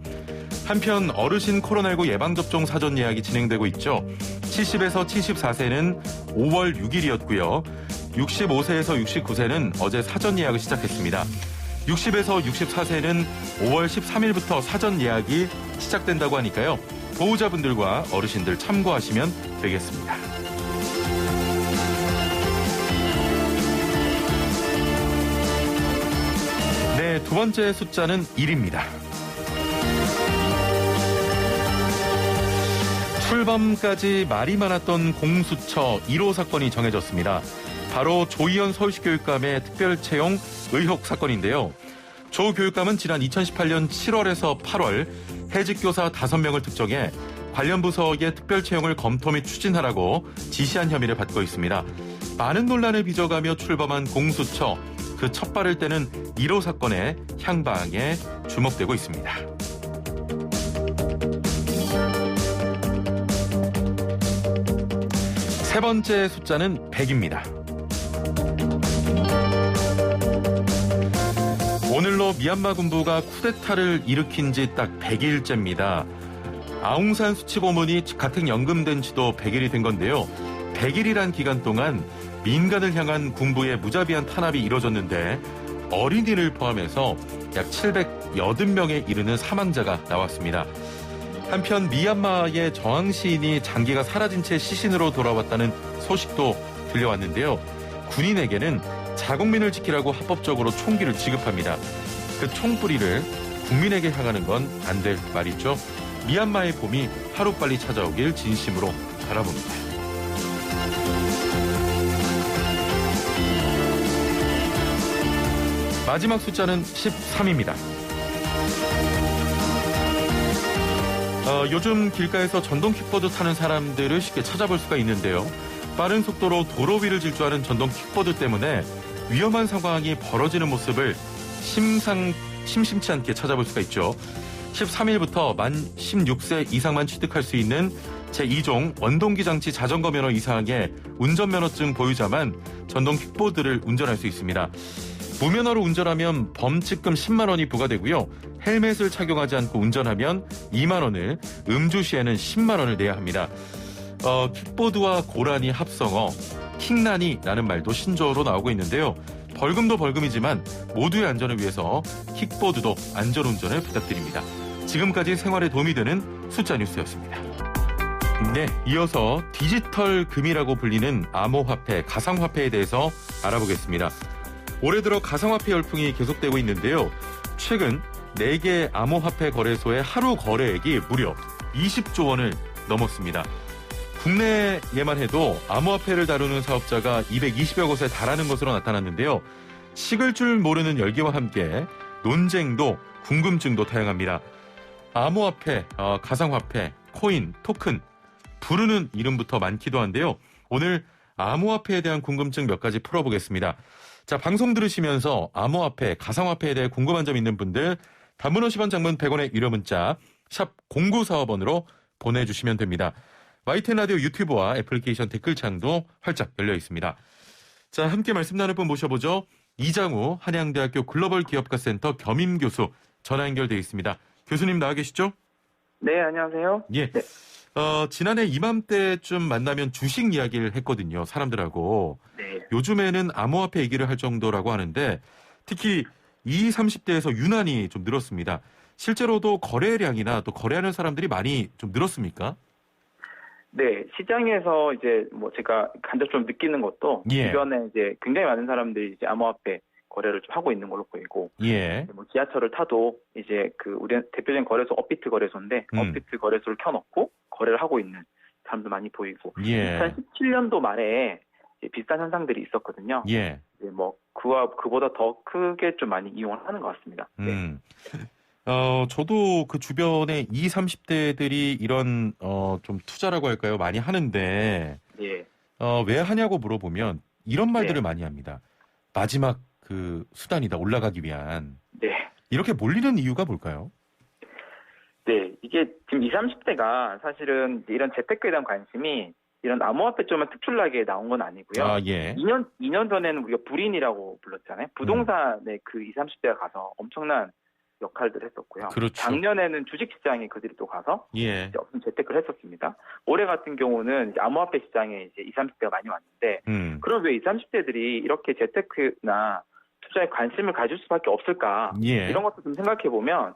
한편 어르신 코로나19 예방접종 사전 예약이 진행되고 있죠. 70에서 74세는 5월 6일이었고요. 65세에서 69세는 어제 사전 예약을 시작했습니다. 60에서 64세는 5월 13일부터 사전 예약이 시작된다고 하니까요. 보호자분들과 어르신들 참고하시면 되겠습니다. 네, 두 번째 숫자는 1입니다. 출범까지 말이 많았던 공수처 1호 사건이 정해졌습니다. 바로 조희연 서울시 교육감의 특별 채용 의혹 사건인데요. 조 교육감은 지난 2018년 7월에서 8월 해직교사 5명을 특정해 관련 부서의 특별 채용을 검토 및 추진하라고 지시한 혐의를 받고 있습니다. 많은 논란을 빚어가며 출범한 공수처, 그 첫 발을 떼는 1호 사건의 향방에 주목되고 있습니다. 세 번째 숫자는 100입니다. 오늘로 미얀마 군부가 쿠데타를 일으킨 지 딱 100일째입니다. 아웅산 수치 고문이 가택 연금된 지도 100일이 된 건데요. 100일이란 기간 동안 민간을 향한 군부의 무자비한 탄압이 이뤄졌는데 어린이를 포함해서 약 780명에 이르는 사망자가 나왔습니다. 한편 미얀마의 저항 시인이 장기가 사라진 채 시신으로 돌아왔다는 소식도 들려왔는데요. 군인에게는 자국민을 지키라고 합법적으로 총기를 지급합니다. 그 총뿌리를 국민에게 향하는 건 안 될 말이죠. 미얀마의 봄이 하루빨리 찾아오길 진심으로 바라봅니다. 마지막 숫자는 13입니다. 요즘 길가에서 전동 킥보드 타는 사람들을 쉽게 찾아볼 수가 있는데요. 빠른 속도로 도로 위를 질주하는 전동 킥보드 때문에 위험한 상황이 벌어지는 모습을 심심치 않게 찾아볼 수가 있죠. 13일부터 만 16세 이상만 취득할 수 있는 제2종 원동기 장치 자전거 면허 이상의 운전면허증 보유자만 전동 킥보드를 운전할 수 있습니다. 무면허로 운전하면 범칙금 10만 원이 부과되고요. 헬멧을 착용하지 않고 운전하면 2만 원을, 음주 시에는 10만 원을 내야 합니다. 킥보드와 고라니 합성어, 킥난이라는 말도 신조어로 나오고 있는데요. 벌금도 벌금이지만 모두의 안전을 위해서 킥보드도 안전운전을 부탁드립니다. 지금까지 생활에 도움이 되는 숫자 뉴스였습니다. 네, 이어서 디지털 금이라고 불리는 암호화폐, 가상화폐에 대해서 알아보겠습니다. 올해 들어 가상화폐 열풍이 계속되고 있는데요. 최근 4개 암호화폐 거래소의 하루 거래액이 무려 20조 원을 넘었습니다. 국내에만 해도 암호화폐를 다루는 사업자가 220여 곳에 달하는 것으로 나타났는데요. 식을 줄 모르는 열기와 함께 논쟁도 궁금증도 다양합니다. 암호화폐, 가상화폐, 코인, 토큰, 부르는 이름부터 많기도 한데요. 오늘 암호화폐에 대한 궁금증 몇 가지 풀어보겠습니다. 자, 방송 들으시면서 암호화폐, 가상화폐에 대해 궁금한 점 있는 분들 단문 50원, 장문 100원의 유료 문자 샵 0945번으로 보내주시면 됩니다. YTN 라디오 유튜브와 애플리케이션 댓글창도 활짝 열려 있습니다. 자, 함께 말씀 나눌 분 모셔보죠. 이장우 한양대학교 글로벌 기업가 센터 겸임 교수 전화 연결되어 있습니다. 교수님 나와 계시죠? 네, 안녕하세요. 예. 네. 지난해 이맘때쯤 만나면 주식 이야기를 했거든요, 사람들하고. 네. 요즘에는 암호화폐 얘기를 할 정도라고 하는데 특히 20, 30대에서 유난히 좀 늘었습니다. 실제로도 거래량이나 또 거래하는 사람들이 많이 좀 늘었습니까? 네, 시장에서 이제 뭐 제가 간접 좀 느끼는 것도 예. 주변에 이제 굉장히 많은 사람들이 이제 암호화폐 거래를 좀 하고 있는 걸로 보이고, 예. 뭐 지하철을 타도 이제 우리 대표적인 거래소 업비트 거래소인데 업비트 거래소를 켜놓고 거래를 하고 있는 사람도 많이 보이고, 예. 2017년도 말에 이제 비슷한 현상들이 있었거든요. 예. 이제 뭐 그보다 더 크게 좀 많이 이용을 하는 것 같습니다. 네. 저도 그 주변에 20, 30대들이 이런 좀 투자라고 할까요? 많이 하는데 예. 왜 하냐고 물어보면 이런 말들을 네. 많이 합니다. 마지막 그 수단이다, 올라가기 위한. 네. 이렇게 몰리는 이유가 뭘까요? 네, 이게 지금 20, 30대가 사실은 이런 재테크에 대한 관심이 이런 암호화폐 쪽만 특출나게 나온 건 아니고요. 아, 예. 2년 전에는 우리가 불인이라고 불렀잖아요. 부동산에 그 20, 30대가 가서 엄청난 역할들을 했었고요. 그렇죠. 작년에는 주식시장에 그들이 또 가서 예. 이제 어떤 재테크를 했었습니다. 올해 같은 경우는 이제 암호화폐 시장에 이제 20, 30대가 많이 왔는데 그럼 왜 20, 30대들이 이렇게 재테크나 투자에 관심을 가질 수밖에 없을까? 예. 이런 것도 좀 생각해 보면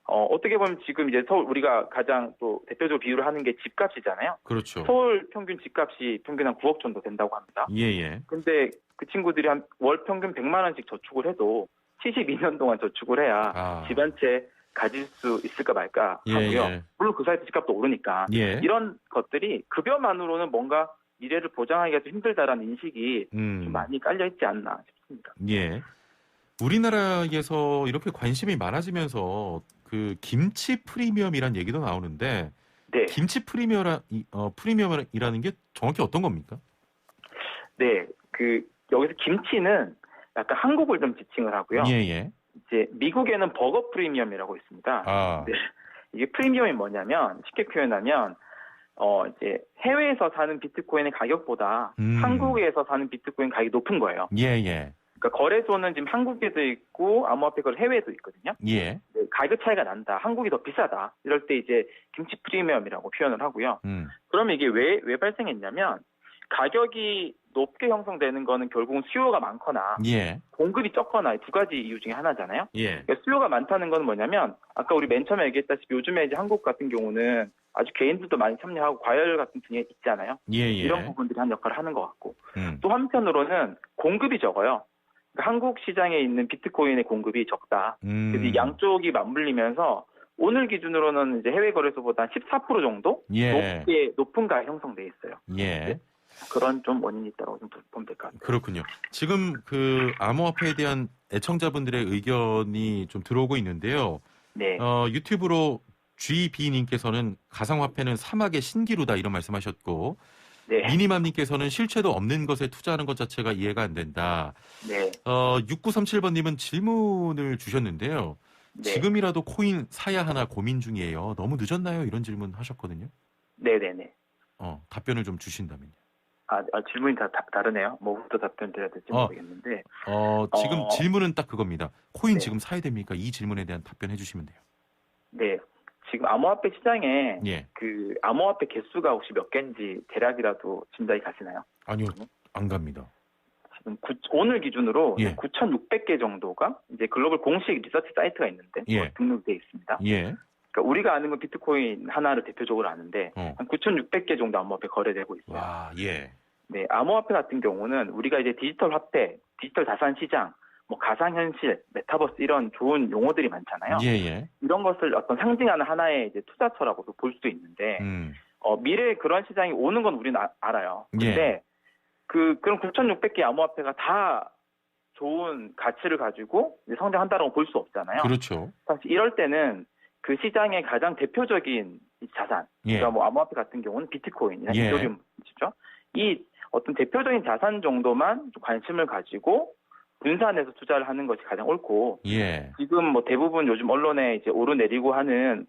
어떻게 보면 지금 이제 서울 우리가 가장 또 대표적으로 비유를 하는 게 집값이잖아요. 그렇죠. 서울 평균 집값이 평균 한 9억 정도 된다고 합니다. 예예. 근데 그 친구들이 한 월 평균 100만 원씩 저축을 해도 72년 동안 저축을 해야 집 한 채 가질 수 있을까 말까 하고요. 예. 물론 그 사이에 집값도 오르니까 예. 이런 것들이 급여만으로는 뭔가 미래를 보장하기가 좀 힘들다라는 인식이 좀 많이 깔려 있지 않나 싶습니다. 예. 우리나라에서 이렇게 관심이 많아지면서 그 김치 프리미엄이란 얘기도 나오는데 네. 김치 프리미엄이라는 게 정확히 어떤 겁니까? 네, 여기서 김치는 약간 한국을 좀 지칭을 하고요. 예예. 이제 미국에는 버거 프리미엄이라고 있습니다. 네. 이게 프리미엄이 뭐냐면 쉽게 표현하면 이제 해외에서 사는 비트코인의 가격보다 한국에서 사는 비트코인 가격이 높은 거예요. 예예. 그러니까 거래소는 지금 한국에도 있고 암호화폐 거래 해외에도 있거든요. 예. 네, 가격 차이가 난다. 한국이 더 비싸다. 이럴 때 이제 김치 프리미엄이라고 표현을 하고요. 그러면 이게 왜 발생했냐면 가격이 높게 형성되는 거는 결국은 수요가 많거나 예. 공급이 적거나 두 가지 이유 중에 하나잖아요. 예. 그러니까 수요가 많다는 건 뭐냐면 아까 우리 맨 처음에 얘기했다시피 요즘에 이제 한국 같은 경우는 아주 개인들도 많이 참여하고 과열 같은 분야에 있잖아요. 예예. 이런 부분들이 한 역할을 하는 것 같고 또 한편으로는 공급이 적어요. 그러니까 한국 시장에 있는 비트코인의 공급이 적다. 그래서 이 양쪽이 맞물리면서 오늘 기준으로는 이제 해외 거래소보다 14% 정도 예. 높은 가액 형성돼 있어요. 예. 네. 그런 좀 원인이 있다고 좀 보면 될 것 같아요. 그렇군요. 지금 그 암호화폐에 대한 애청자분들의 의견이 좀 들어오고 있는데요. 네. 유튜브로 GB님께서는 가상화폐는 사막의 신기루다 이런 말씀하셨고, 네. 미니맘님께서는 실체도 없는 것에 투자하는 것 자체가 이해가 안 된다. 네. 6937번님은 질문을 주셨는데요. 네. 지금이라도 코인 사야 하나 고민 중이에요. 너무 늦었나요? 이런 질문 하셨거든요. 네네네. 답변을 좀 주신다면요. 질문이 다 다르네요. 뭐부터 답변 드려야 될지 모르겠는데. 지금 질문은 딱 그겁니다. 코인 네. 지금 사야 됩니까? 이 질문에 대한 답변해 주시면 돼요. 네. 지금 암호화폐 시장에 예. 그 암호화폐 개수가 혹시 몇 개인지 대략이라도 짐작이 가시나요? 아니요. 안 갑니다. 지금 오늘 기준으로 예. 9,600개 정도가 이제 글로벌 공식 리서치 사이트가 있는데 예. 등록되어 있습니다. 예. 그러니까 우리가 아는 건 비트코인 하나를 대표적으로 아는데 한 9,600개 정도 암호화폐 거래되고 있어요. 와, 예. 네, 암호화폐 같은 경우는 우리가 이제 디지털 화폐, 디지털 자산 시장, 뭐 가상현실, 메타버스 이런 좋은 용어들이 많잖아요. 예. 이런 것을 어떤 상징하는 하나의 이제 투자처라고도 볼 수도 있는데 미래에 그런 시장이 오는 건 우리는 알아요. 근데 예. 그런 9,600개 암호화폐가 다 좋은 가치를 가지고 성장한다라고 볼 수 없잖아요. 그렇죠. 사실 이럴 때는 그 시장의 가장 대표적인 자산, 예. 그러니까 뭐 암호화폐 같은 경우는 비트코인이나 예. 이더리움이죠. 이 어떤 대표적인 자산 정도만 좀 관심을 가지고 분산해서 투자를 하는 것이 가장 옳고, 예. 지금 뭐 대부분 요즘 언론에 이제 오르내리고 하는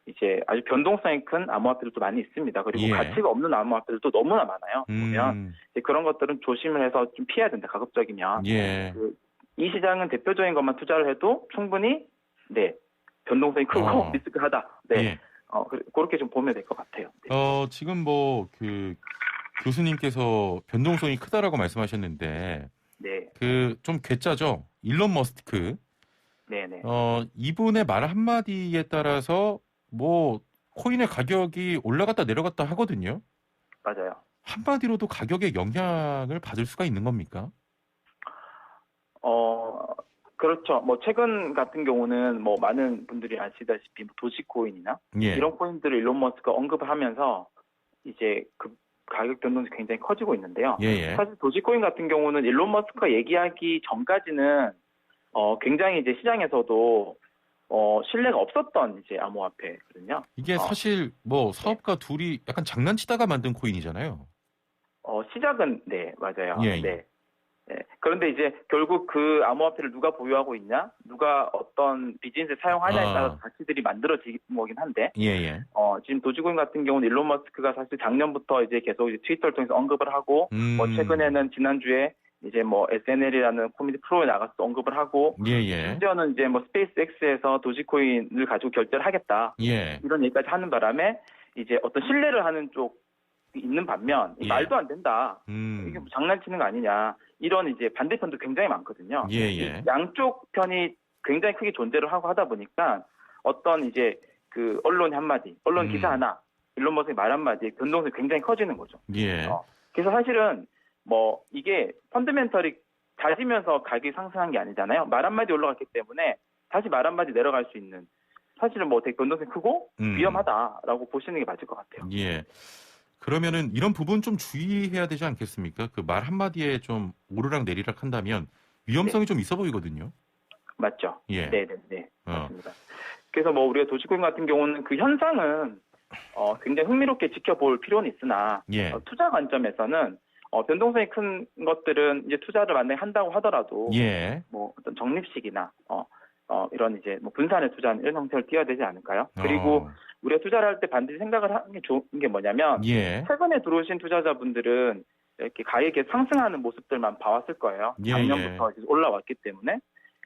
이제 아주 변동성이 큰 암호화폐들도 많이 있습니다. 그리고 예. 가치가 없는 암호화폐들도 너무나 많아요. 보면 이제 그런 것들은 조심을 해서 좀 피해야 된다. 가급적이면. 예. 이 시장은 대표적인 것만 투자를 해도 충분히 변동성이 크고 리스크하다. 네. 예. 그렇게 좀 보면 될 것 같아요. 네. 지금 뭐 그 교수님께서 변동성이 크다라고 말씀하셨는데, 네. 좀 괴짜죠. 일론 머스크. 네네. 이분의 말 한마디에 따라서 뭐 코인의 가격이 올라갔다 내려갔다 하거든요. 맞아요. 한마디로도 가격에 영향을 받을 수가 있는 겁니까? 그렇죠. 뭐 최근 같은 경우는 뭐 많은 분들이 아시다시피 도지코인이나 예. 이런 코인들을 일론 머스크가 언급을 하면서 이제 그 가격 변동이 굉장히 커지고 있는데요. 예. 사실 도지코인 같은 경우는 일론 머스크가 얘기하기 전까지는 굉장히 이제 시장에서도 신뢰가 없었던 이제 암호화폐거든요. 이게 사실 뭐 사업가 둘이 약간 장난치다가 만든 코인이잖아요. 시작은 네, 맞아요. 예. 네. 네. 그런데 이제 결국 그 암호화폐를 누가 보유하고 있냐, 누가 어떤 비즈니스에 사용하냐에 따라서 가치들이 만들어지는 거긴 한데, 예. 지금 도지코인 같은 경우는 일론 머스크가 사실 작년부터 이제 계속 이제 트위터를 통해서 언급을 하고, 뭐 최근에는 지난주에 이제 뭐 SNL이라는 코미디 프로에 나가서 언급을 하고 심지어는 이제 뭐 스페이스X에서 도지코인을 가지고 결제를 하겠다 이런 얘기까지 하는 바람에 이제 어떤 신뢰를 하는 쪽이 있는 반면 말도 안 된다 이게 뭐 장난치는 거 아니냐 이런 이제 반대편도 굉장히 많거든요. 양쪽 편이 굉장히 크게 존재를 하고 하다 보니까 어떤 이제 그 언론의 한마디, 언론 기사 하나, 일론 머스크의 말 한마디에 변동성이 굉장히 커지는 거죠. 그래서 사실은 뭐 이게 펀더멘털이 다지면서 가격이 상승한 게 아니잖아요. 말 한마디 올라갔기 때문에 다시 말 한마디 내려갈 수 있는 사실은 뭐 되게 변동성이 크고 위험하다라고 보시는 게 맞을 것 같아요. 그러면은 이런 부분 좀 주의해야 되지 않겠습니까? 그 말 한마디에 좀 오르락 내리락 한다면 위험성이 좀 있어 보이거든요. 맞죠. 네네네. 맞습니다. 그래서 뭐 우리가 도지코인 같은 경우는 그 현상은 굉장히 흥미롭게 지켜볼 필요는 있으나 투자 관점에서는 변동성이 큰 것들은 이제 투자를 만약에 한다고 하더라도 뭐 어떤 적립식이나 이런 이제 뭐 분산의 투자는 이런 형태를 띄어야 되지 않을까요? 그리고 우리가 투자를 할 때 반드시 생각을 하는 게 좋은 게 뭐냐면 최근에 들어오신 투자자분들은 이렇게 가격이 상승하는 모습들만 봐왔을 거예요. 작년부터 올라왔기 때문에.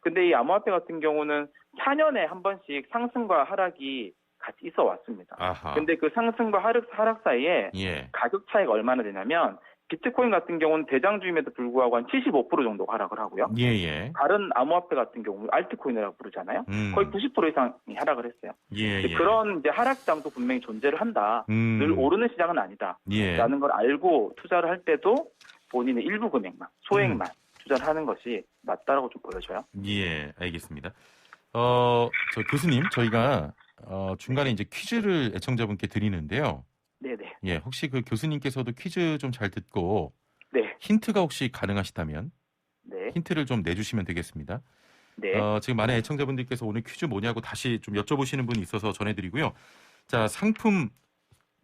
근데 이 암호화폐 같은 경우는 4년에 한 번씩 상승과 하락이 같이 있어 왔습니다. 근데 그 상승과 하락 사이에 가격 차이가 얼마나 되냐면 비트코인 같은 경우는 대장주임에도 불구하고 한 75% 정도 하락을 하고요. 다른 암호화폐 같은 경우 알트코인이라고 부르잖아요. 거의 90% 이상이 하락을 했어요. 그런 이제 하락장도 분명히 존재를 한다. 늘 오르는 시장은 아니다. 라는 걸 알고 투자를 할 때도 본인의 일부 금액만, 소액만 투자를 하는 것이 맞다라고 좀 보여져요. 알겠습니다. 저 교수님, 저희가 중간에 이제 퀴즈를 애청자분께 드리는데요. 네네. 혹시 그 교수님께서도 퀴즈 좀 잘 듣고 힌트가 혹시 가능하시다면 힌트를 좀 내주시면 되겠습니다. 지금 많은 애청자분들께서 오늘 퀴즈 뭐냐고 다시 좀 여쭤보시는 분이 있어서 전해드리고요. 자, 상품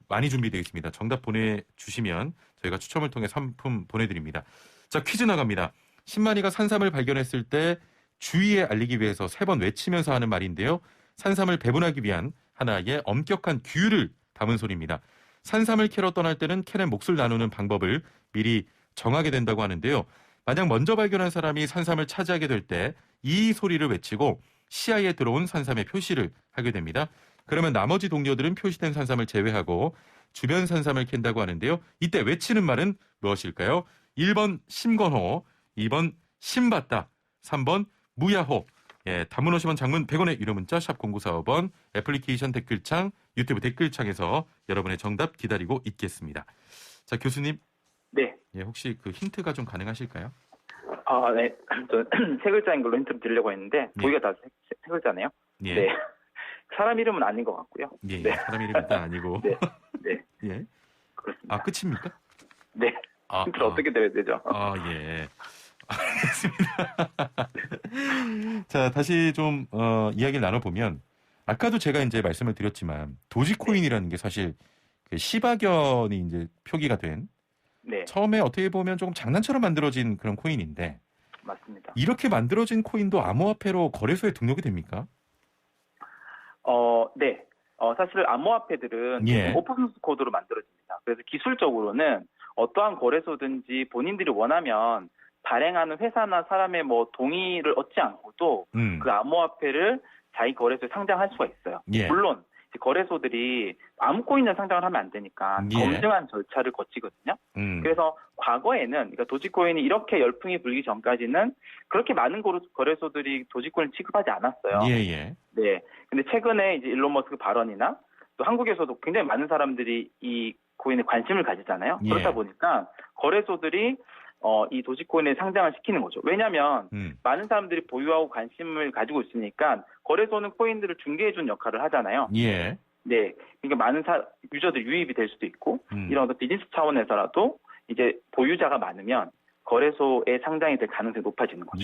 많이 준비되어 있습니다. 정답 보내주시면 저희가 추첨을 통해 상품 보내드립니다. 자, 퀴즈 나갑니다. 신만이가 산삼을 발견했을 때 주위에 알리기 위해서 3번 외치면서 하는 말인데요. 산삼을 배분하기 위한 하나의 엄격한 규율을 담은 소리입니다. 산삼을 캐러 떠날 때는 캔의 몫을 나누는 방법을 미리 정하게 된다고 하는데요. 만약 먼저 발견한 사람이 산삼을 차지하게 될 때 이 소리를 외치고 시야에 들어온 산삼의 표시를 하게 됩니다. 그러면 나머지 동료들은 표시된 산삼을 제외하고 주변 산삼을 캔다고 하는데요. 이때 외치는 말은 무엇일까요? 1번 심건호, 2번 심봤다, 3번 무야호. 단문 50원, 장문 100원의 유료 문자 샵 0945번, 애플리케이션 댓글창, 유튜브 댓글창에서 여러분의 정답 기다리고 있겠습니다. 자, 교수님. 혹시 그 힌트가 좀 가능하실까요? 네. 저 세 글자인 걸로 힌트를 드리려고 했는데 보기가 다 세 글자네요. 사람 이름은 아닌 것 같고요. 사람 이름은 일단 아니고. 그렇습니다. 끝입니까? 힌트를 어떻게 드려야 되죠? 알겠습니다. 자, 다시 좀 이야기를 나눠보면 아까도 제가 이제 말씀을 드렸지만 도지코인이라는 게 사실 그 시바견이 이제 표기가 된 처음에 어떻게 보면 조금 장난처럼 만들어진 그런 코인인데 맞습니다. 이렇게 만들어진 코인도 암호화폐로 거래소에 등록이 됩니까? 네. 사실 암호화폐들은 오픈소스 코드로 만들어집니다. 그래서 기술적으로는 어떠한 거래소든지 본인들이 원하면 발행하는 회사나 사람의 뭐 동의를 얻지 않고도 그 암호화폐를 자기 거래소에 상장할 수가 있어요. 물론 거래소들이 아무 코인을 상장을 하면 안 되니까 검증한 절차를 거치거든요. 그래서 과거에는 그러니까 도지코인이 이렇게 열풍이 불기 전까지는 그렇게 많은 거래소들이 도지코인을 취급하지 않았어요. 근데 최근에 이제 일론 머스크 발언이나 또 한국에서도 굉장히 많은 사람들이 이 코인에 관심을 가지잖아요. 그렇다 보니까 거래소들이 이 도지코인에 상장을 시키는 거죠. 왜냐하면 많은 사람들이 보유하고 관심을 가지고 있으니까 거래소는 코인들을 중개해준 역할을 하잖아요. 그러니까 많은 유저들이 유입이 될 수도 있고 이런 어떤 비즈니스 차원에서라도 이제 보유자가 많으면 거래소에 상장이 될 가능성이 높아지는 거죠.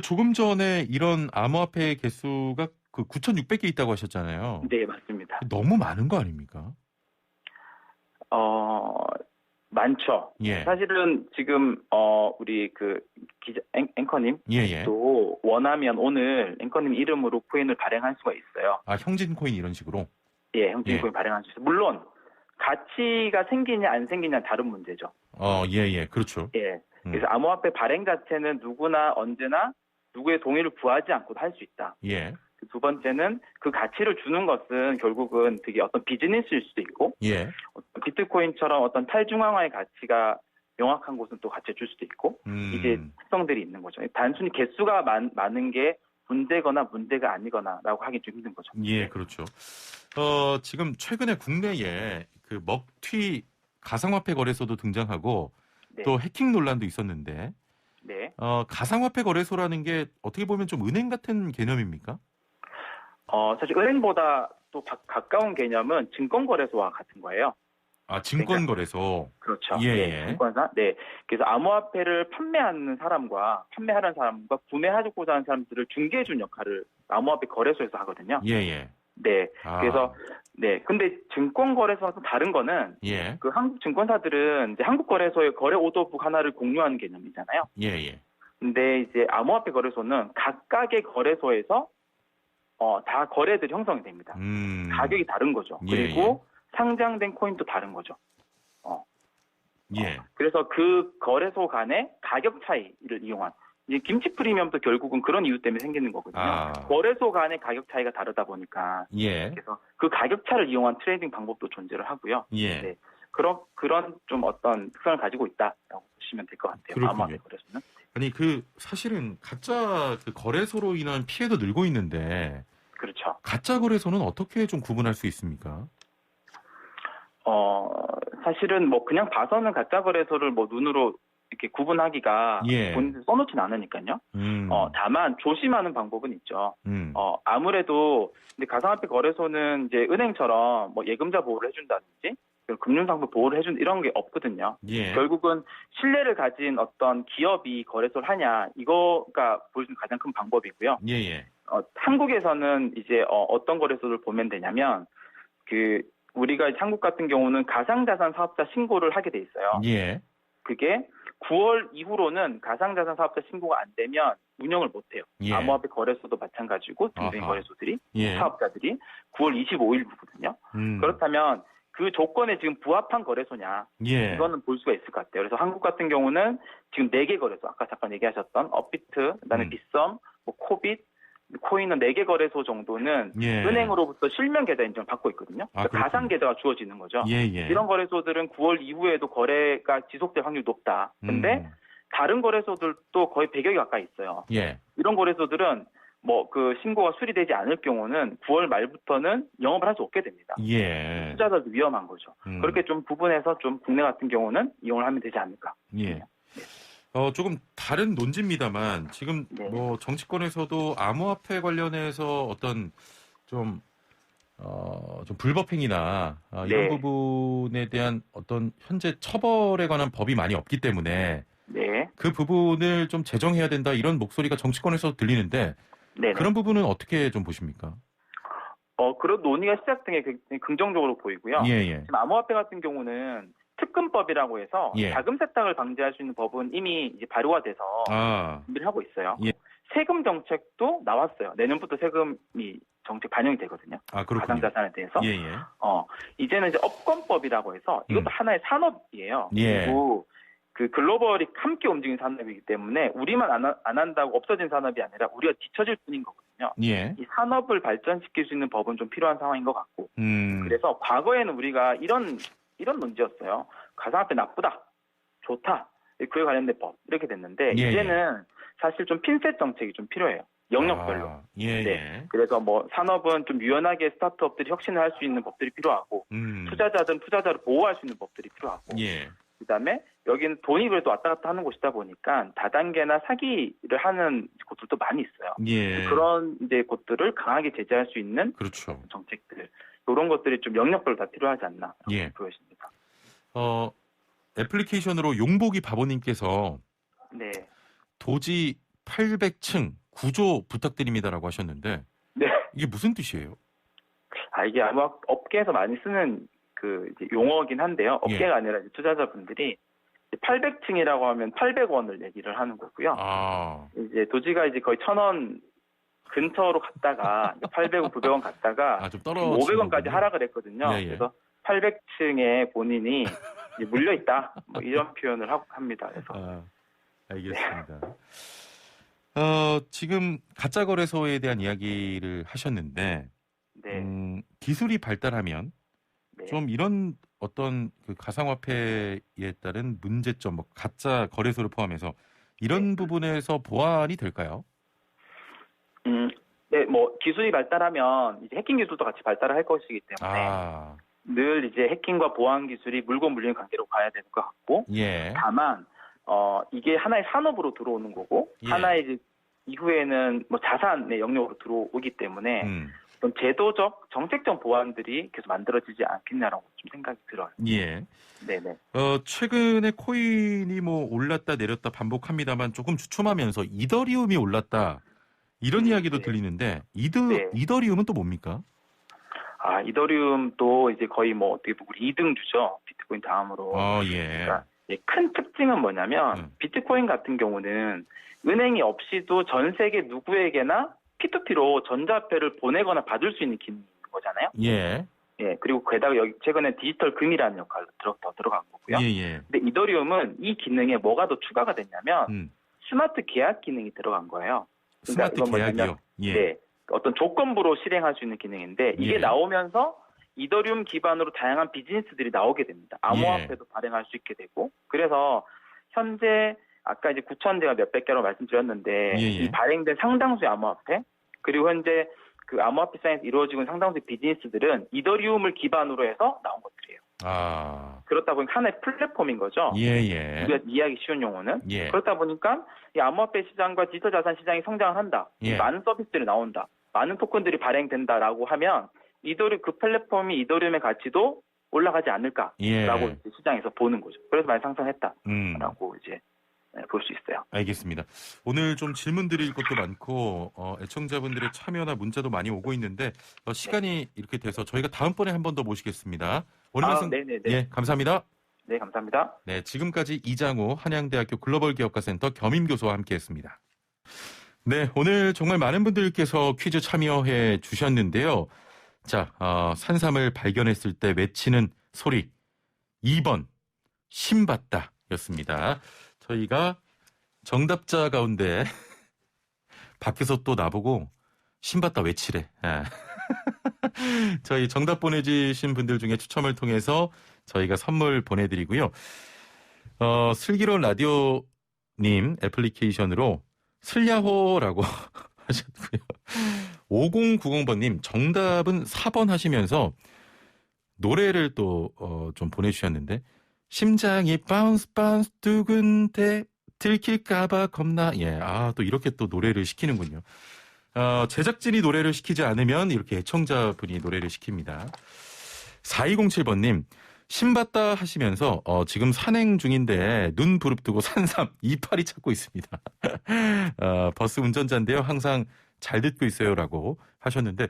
조금 전에 이런 암호화폐 개수가 그 9,600개 있다고 하셨잖아요. 네, 맞습니다. 너무 많은 거 아닙니까? 많죠. 사실은 지금 우리 그 기자 앵커님 또 원하면 오늘 앵커님 이름으로 코인을 발행할 수가 있어요. 형진 코인 이런 식으로? 형진 코인 발행할 수 있어요. 물론 가치가 생기냐 안 생기냐 다른 문제죠. 그렇죠. 그래서 암호화폐 발행 자체는 누구나 언제나 누구의 동의를 구하지 않고도 할 수 있다. 예. 두 번째는 그 가치를 주는 것은 결국은 되게 어떤 비즈니스일 수도 있고, 예. 비트코인처럼 어떤 탈중앙화의 가치가 명확한 곳은 또 가치를 줄 수도 있고, 이제 특성들이 있는 거죠. 단순히 개수가 많은 게 문제거나 문제가 아니거나라고 하기 좀 힘든 거죠. 예, 그렇죠. 지금 최근에 국내에 그 먹튀 가상화폐 거래소도 등장하고 네. 또 해킹 논란도 있었는데, 네. 가상화폐 거래소라는 게 어떻게 보면 좀 은행 같은 개념입니까? 사실 은행보다 또 가까운 개념은 증권거래소와 같은 거예요. 아, 증권거래소. 그렇죠. 예, 네, 증권사. 네. 그래서 암호화폐를 판매하는 사람과 판매하는 사람과 구매하고자 하는 사람들을 중개해준 역할을 암호화폐 거래소에서 하거든요. 예, 예. 네. 그래서 네. 근데 증권거래소와 또 다른 거는 예. 그 한국 증권사들은 이제 한국 거래소의 거래 오더북 하나를 공유하는 개념이잖아요. 예, 예. 근데 이제 암호화폐 거래소는 각각의 거래소에서 다 거래들이 형성이 됩니다. 가격이 다른 거죠. 예, 그리고 상장된 코인도 다른 거죠. 예. 그래서 그 거래소 간의 가격 차이를 이용한, 이제 김치 프리미엄도 결국은 그런 이유 때문에 생기는 거거든요. 거래소 간의 가격 차이가 다르다 보니까. 예. 그래서 그 가격 차를 이용한 트레이딩 방법도 존재를 하고요. 예. 네. 그런 좀 어떤 특성을 가지고 있다라고 보시면 될 것 같아요. 암호화폐 거래소는. 아니, 사실은 가짜 그 거래소로 인한 피해도 늘고 있는데. 그렇죠. 가짜 거래소는 어떻게 좀 구분할 수 있습니까? 사실은 뭐 그냥 봐서는 가짜 거래소를 뭐 눈으로 이렇게 구분하기가 본인들 써놓지는 않으니까요. 다만 조심하는 방법은 있죠. 아무래도 근데 가상화폐 거래소는 이제 은행처럼 뭐 예금자 보호를 해준다든지 금융상품 보호를 해준 이런 게 없거든요. 예. 결국은 신뢰를 가진 어떤 기업이 거래소를 하냐 이거가 보여주는 가장 큰 방법이고요. 예. 한국에서는 이제 어떤 거래소를 보면 되냐면 우리가 한국 같은 경우는 가상자산 사업자 신고를 하게 돼 있어요. 예. 그게 9월 이후로는 가상자산 사업자 신고가 안 되면 운영을 못 해요. 예. 암호화폐 거래소도 마찬가지고 등등 거래소들이 사업자들이 9월 25일부거든요. 그렇다면 그 조건에 지금 부합한 거래소냐 이거는 볼 수가 있을 것 같아요. 그래서 한국 같은 경우는 지금 4개 거래소 아까 잠깐 얘기하셨던 업비트, 그다음에 빗썸, 뭐 코빗, 코인은 4개 거래소 정도는 은행으로부터 실명 계좌 인정을 받고 있거든요. 그러니까 가상 계좌가 주어지는 거죠. 이런 거래소들은 9월 이후에도 거래가 지속될 확률이 높다. 근데 다른 거래소들도 거의 100여 개 가까이 있어요. 이런 거래소들은 뭐 그 신고가 수리되지 않을 경우는 9월 말부터는 영업을 할 수 없게 됩니다. 투자자도 위험한 거죠. 그렇게 좀 구분해서 좀 국내 같은 경우는 이용을 하면 되지 않을까. 조금 다른 논지입니다만 지금 뭐 정치권에서도 암호화폐 관련해서 어떤 좀 불법 행위나 이런 부분에 대한 어떤 현재 처벌에 관한 법이 많이 없기 때문에 그 부분을 좀 제정해야 된다 이런 목소리가 정치권에서 들리는데 그런 부분은 어떻게 좀 보십니까? 그런 논의가 시작된 게 굉장히 긍정적으로 보이고요. 지금 암호화폐 같은 경우는 특금법이라고 해서 자금 세탁을 방지할 수 있는 법은 이미 이제 발효가 돼서 준비를 하고 있어요. 세금 정책도 나왔어요. 내년부터 세금이 정책 반영이 되거든요. 가상자산에 대해서. 이제는 이제 업권법이라고 해서 이것도 하나의 산업이에요. 그리고 그 글로벌이 함께 움직이는 산업이기 때문에 우리만 안 한다고 없어진 산업이 아니라 우리가 뒤처질 뿐인 거거든요. 이 산업을 발전시킬 수 있는 법은 좀 필요한 상황인 것 같고. 그래서 과거에는 우리가 이런 논지였어요. 가상화폐 나쁘다, 좋다, 그에 관련된 법 이렇게 됐는데 이제는 사실 좀 핀셋 정책이 좀 필요해요. 영역별로. 그래서 뭐 산업은 좀 유연하게 스타트업들이 혁신을 할 수 있는 법들이 필요하고 투자자들은 투자자를 보호할 수 있는 법들이 필요하고 그다음에 여기는 돈이 그래도 왔다 갔다 하는 곳이다 보니까 다단계나 사기를 하는 곳들도 많이 있어요. 그런 이제 곳들을 강하게 제재할 수 있는 정책들 이런 것들이 좀 영역별로 다 필요하지 않나 보여집니다. 애플리케이션으로 용복이 바보님께서 도지 800층 구조 부탁드립니다라고 하셨는데 이게 무슨 뜻이에요? 이게 아마 업계에서 많이 쓰는 그 이제 용어긴 한데요. 업계가 아니라 이제 투자자분들이 800층이라고 하면 800원을 얘기를 하는 거고요. 이제 도지가 이제 거의 1,000원 근처로 갔다가 800원, 900원 갔다가 500원까지 하락을 했거든요. 그래서 800층에 본인이 물려 있다 뭐 이런 표현을 합니다. 그래서 알겠습니다. 지금 가짜 거래소에 대한 이야기를 하셨는데, 네. 기술이 발달하면 네. 좀 이런 어떤 그 가상화폐에 따른 문제점, 뭐 가짜 거래소를 포함해서 이런 부분에서 보완이 될까요? 네, 뭐 기술이 발달하면 이제 해킹 기술도 같이 발달을 할 것이기 때문에 늘 이제 해킹과 보안 기술이 물고 물리는 관계로 가야 되는 것 같고, 예. 다만 이게 하나의 산업으로 들어오는 거고, 예. 하나의 이제 이후에는 뭐 자산의 영역으로 들어오기 때문에 어떤 제도적, 정책적 보완들이 계속 만들어지지 않겠냐라고 좀 생각이 들어요. 예. 네네. 최근에 코인이 뭐 올랐다 내렸다 반복합니다만 조금 주춤하면서 이더리움이 올랐다 이런 이야기도 네. 들리는데 네. 이더리움은 또 뭡니까? 이더리움도 이제 거의 뭐 어떻게 보면 우리 2등주죠. 비트코인 다음으로. 예. 그러니까 큰 특징은 뭐냐면 비트코인 같은 경우는 은행이 없이도 전 세계 누구에게나 P2P로 전자화폐를 보내거나 받을 수 있는 기능인 거잖아요. 예. 예. 그리고 게다가 여기 최근에 디지털 금이라는 역할로 더 들어간 거고요. 예. 근데 이더리움은 이 기능에 뭐가 더 추가가 됐냐면 스마트 계약 기능이 들어간 거예요. 스마트 계약이요? 예. 네. 어떤 조건부로 실행할 수 있는 기능인데 이게 나오면서 이더리움 기반으로 다양한 비즈니스들이 나오게 됩니다. 암호화폐도 발행할 수 있게 되고, 그래서 현재 아까 이제 9천 제가 몇백 개라고 말씀드렸는데 이 발행된 상당수의 암호화폐, 그리고 현재 그 암호화폐 시장에서 이루어지고 있는 상당수의 비즈니스들은 이더리움을 기반으로 해서 나온 것들이에요. 그렇다 보니까 하나의 플랫폼인 거죠. 우리가 이해하기 쉬운 용어는. 그렇다 보니까 이 암호화폐 시장과 디지털 자산 시장이 성장을 한다. 많은 서비스들이 나온다. 많은 토큰들이 발행된다라고 하면 그 플랫폼이 이더리움의 가치도 올라가지 않을까라고 이제 시장에서 보는 거죠. 그래서 많이 상승했다라고 이제 볼 수 있어요. 알겠습니다. 오늘 좀 질문 드릴 것도 많고 애청자분들의 참여나 문자도 많이 오고 있는데 시간이 이렇게 돼서 저희가 다음번에 한 번 더 모시겠습니다. 오늘 말씀 감사합니다. 네, 감사합니다. 네, 지금까지 이장우 한양대학교 글로벌기업가센터 겸임교수와 함께했습니다. 네, 오늘 정말 많은 분들께서 퀴즈 참여해 주셨는데요. 자, 산삼을 발견했을 때 외치는 소리 2번 신받다 였습니다. 저희가 정답자 가운데 밖에서 또 나보고 신받다 외치래. 저희 정답 보내주신 분들 중에 추첨을 통해서 저희가 선물 보내드리고요. 슬기로운 라디오님 애플리케이션으로 슬야호라고 하셨고요. 5090번님 정답은 4번 하시면서 노래를 또 좀 보내주셨는데 심장이 바운스 두근데 들킬까봐 겁나. 또 이렇게 또 노래를 시키는군요. 제작진이 노래를 시키지 않으면 이렇게 애청자분이 노래를 시킵니다. 4207번님 신받다 하시면서 지금 산행 중인데 눈 부릅뜨고 산삼 이파리 찾고 있습니다. 버스 운전자인데요. 항상 잘 듣고 있어요라고 하셨는데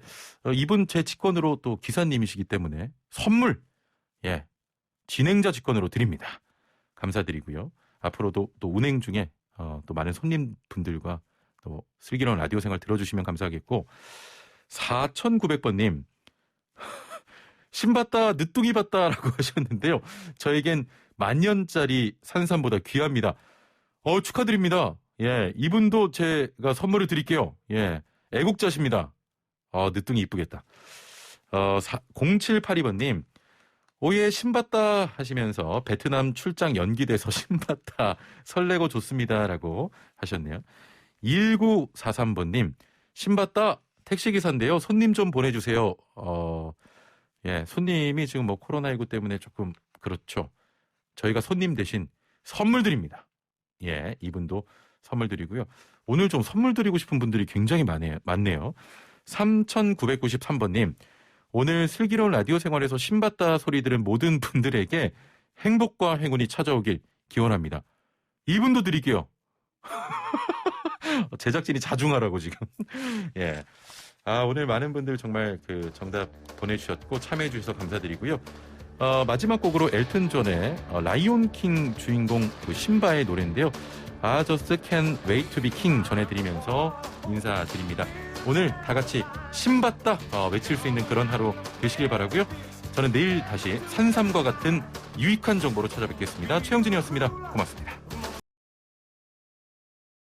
이분 제 직권으로 또 기사님이시기 때문에 선물 진행자 직권으로 드립니다. 감사드리고요. 앞으로도 또 운행 중에 또 많은 손님분들과 또 슬기로운 라디오 생활 들어주시면 감사하겠고 4900번님 신받다 늦둥이 받다라고 하셨는데요. 저에겐 만년짜리 산삼보다 귀합니다. 축하드립니다. 이분도 제가 선물을 드릴게요. 애국자십니다. 늦둥이 이쁘겠다. 0782번님 오예 신받다 하시면서 베트남 출장 연기돼서 신받다 설레고 좋습니다라고 하셨네요. 1943번님 신받다 택시기사인데요. 손님 좀 보내주세요. 손님이 지금 뭐 코로나19 때문에 조금 그렇죠. 저희가 손님 대신 선물 드립니다. 이분도 선물 드리고요. 오늘 좀 선물 드리고 싶은 분들이 굉장히 많네요. 3993번님 오늘 슬기로운 라디오 생활에서 신받다 소리 들은 모든 분들에게 행복과 행운이 찾아오길 기원합니다. 이분도 드릴게요. 제작진이 자중하라고 지금. 오늘 많은 분들 정말 그 정답 보내주셨고 참여해 주셔서 감사드리고요. 마지막 곡으로 엘튼 존의 라이온 킹 주인공 그 심바의 노래인데요. I just can't wait to be king 전해드리면서 인사드립니다. 오늘 다 같이 신받다 외칠 수 있는 그런 하루 되시길 바라고요. 저는 내일 다시 산삼과 같은 유익한 정보로 찾아뵙겠습니다. 최영진이었습니다. 고맙습니다.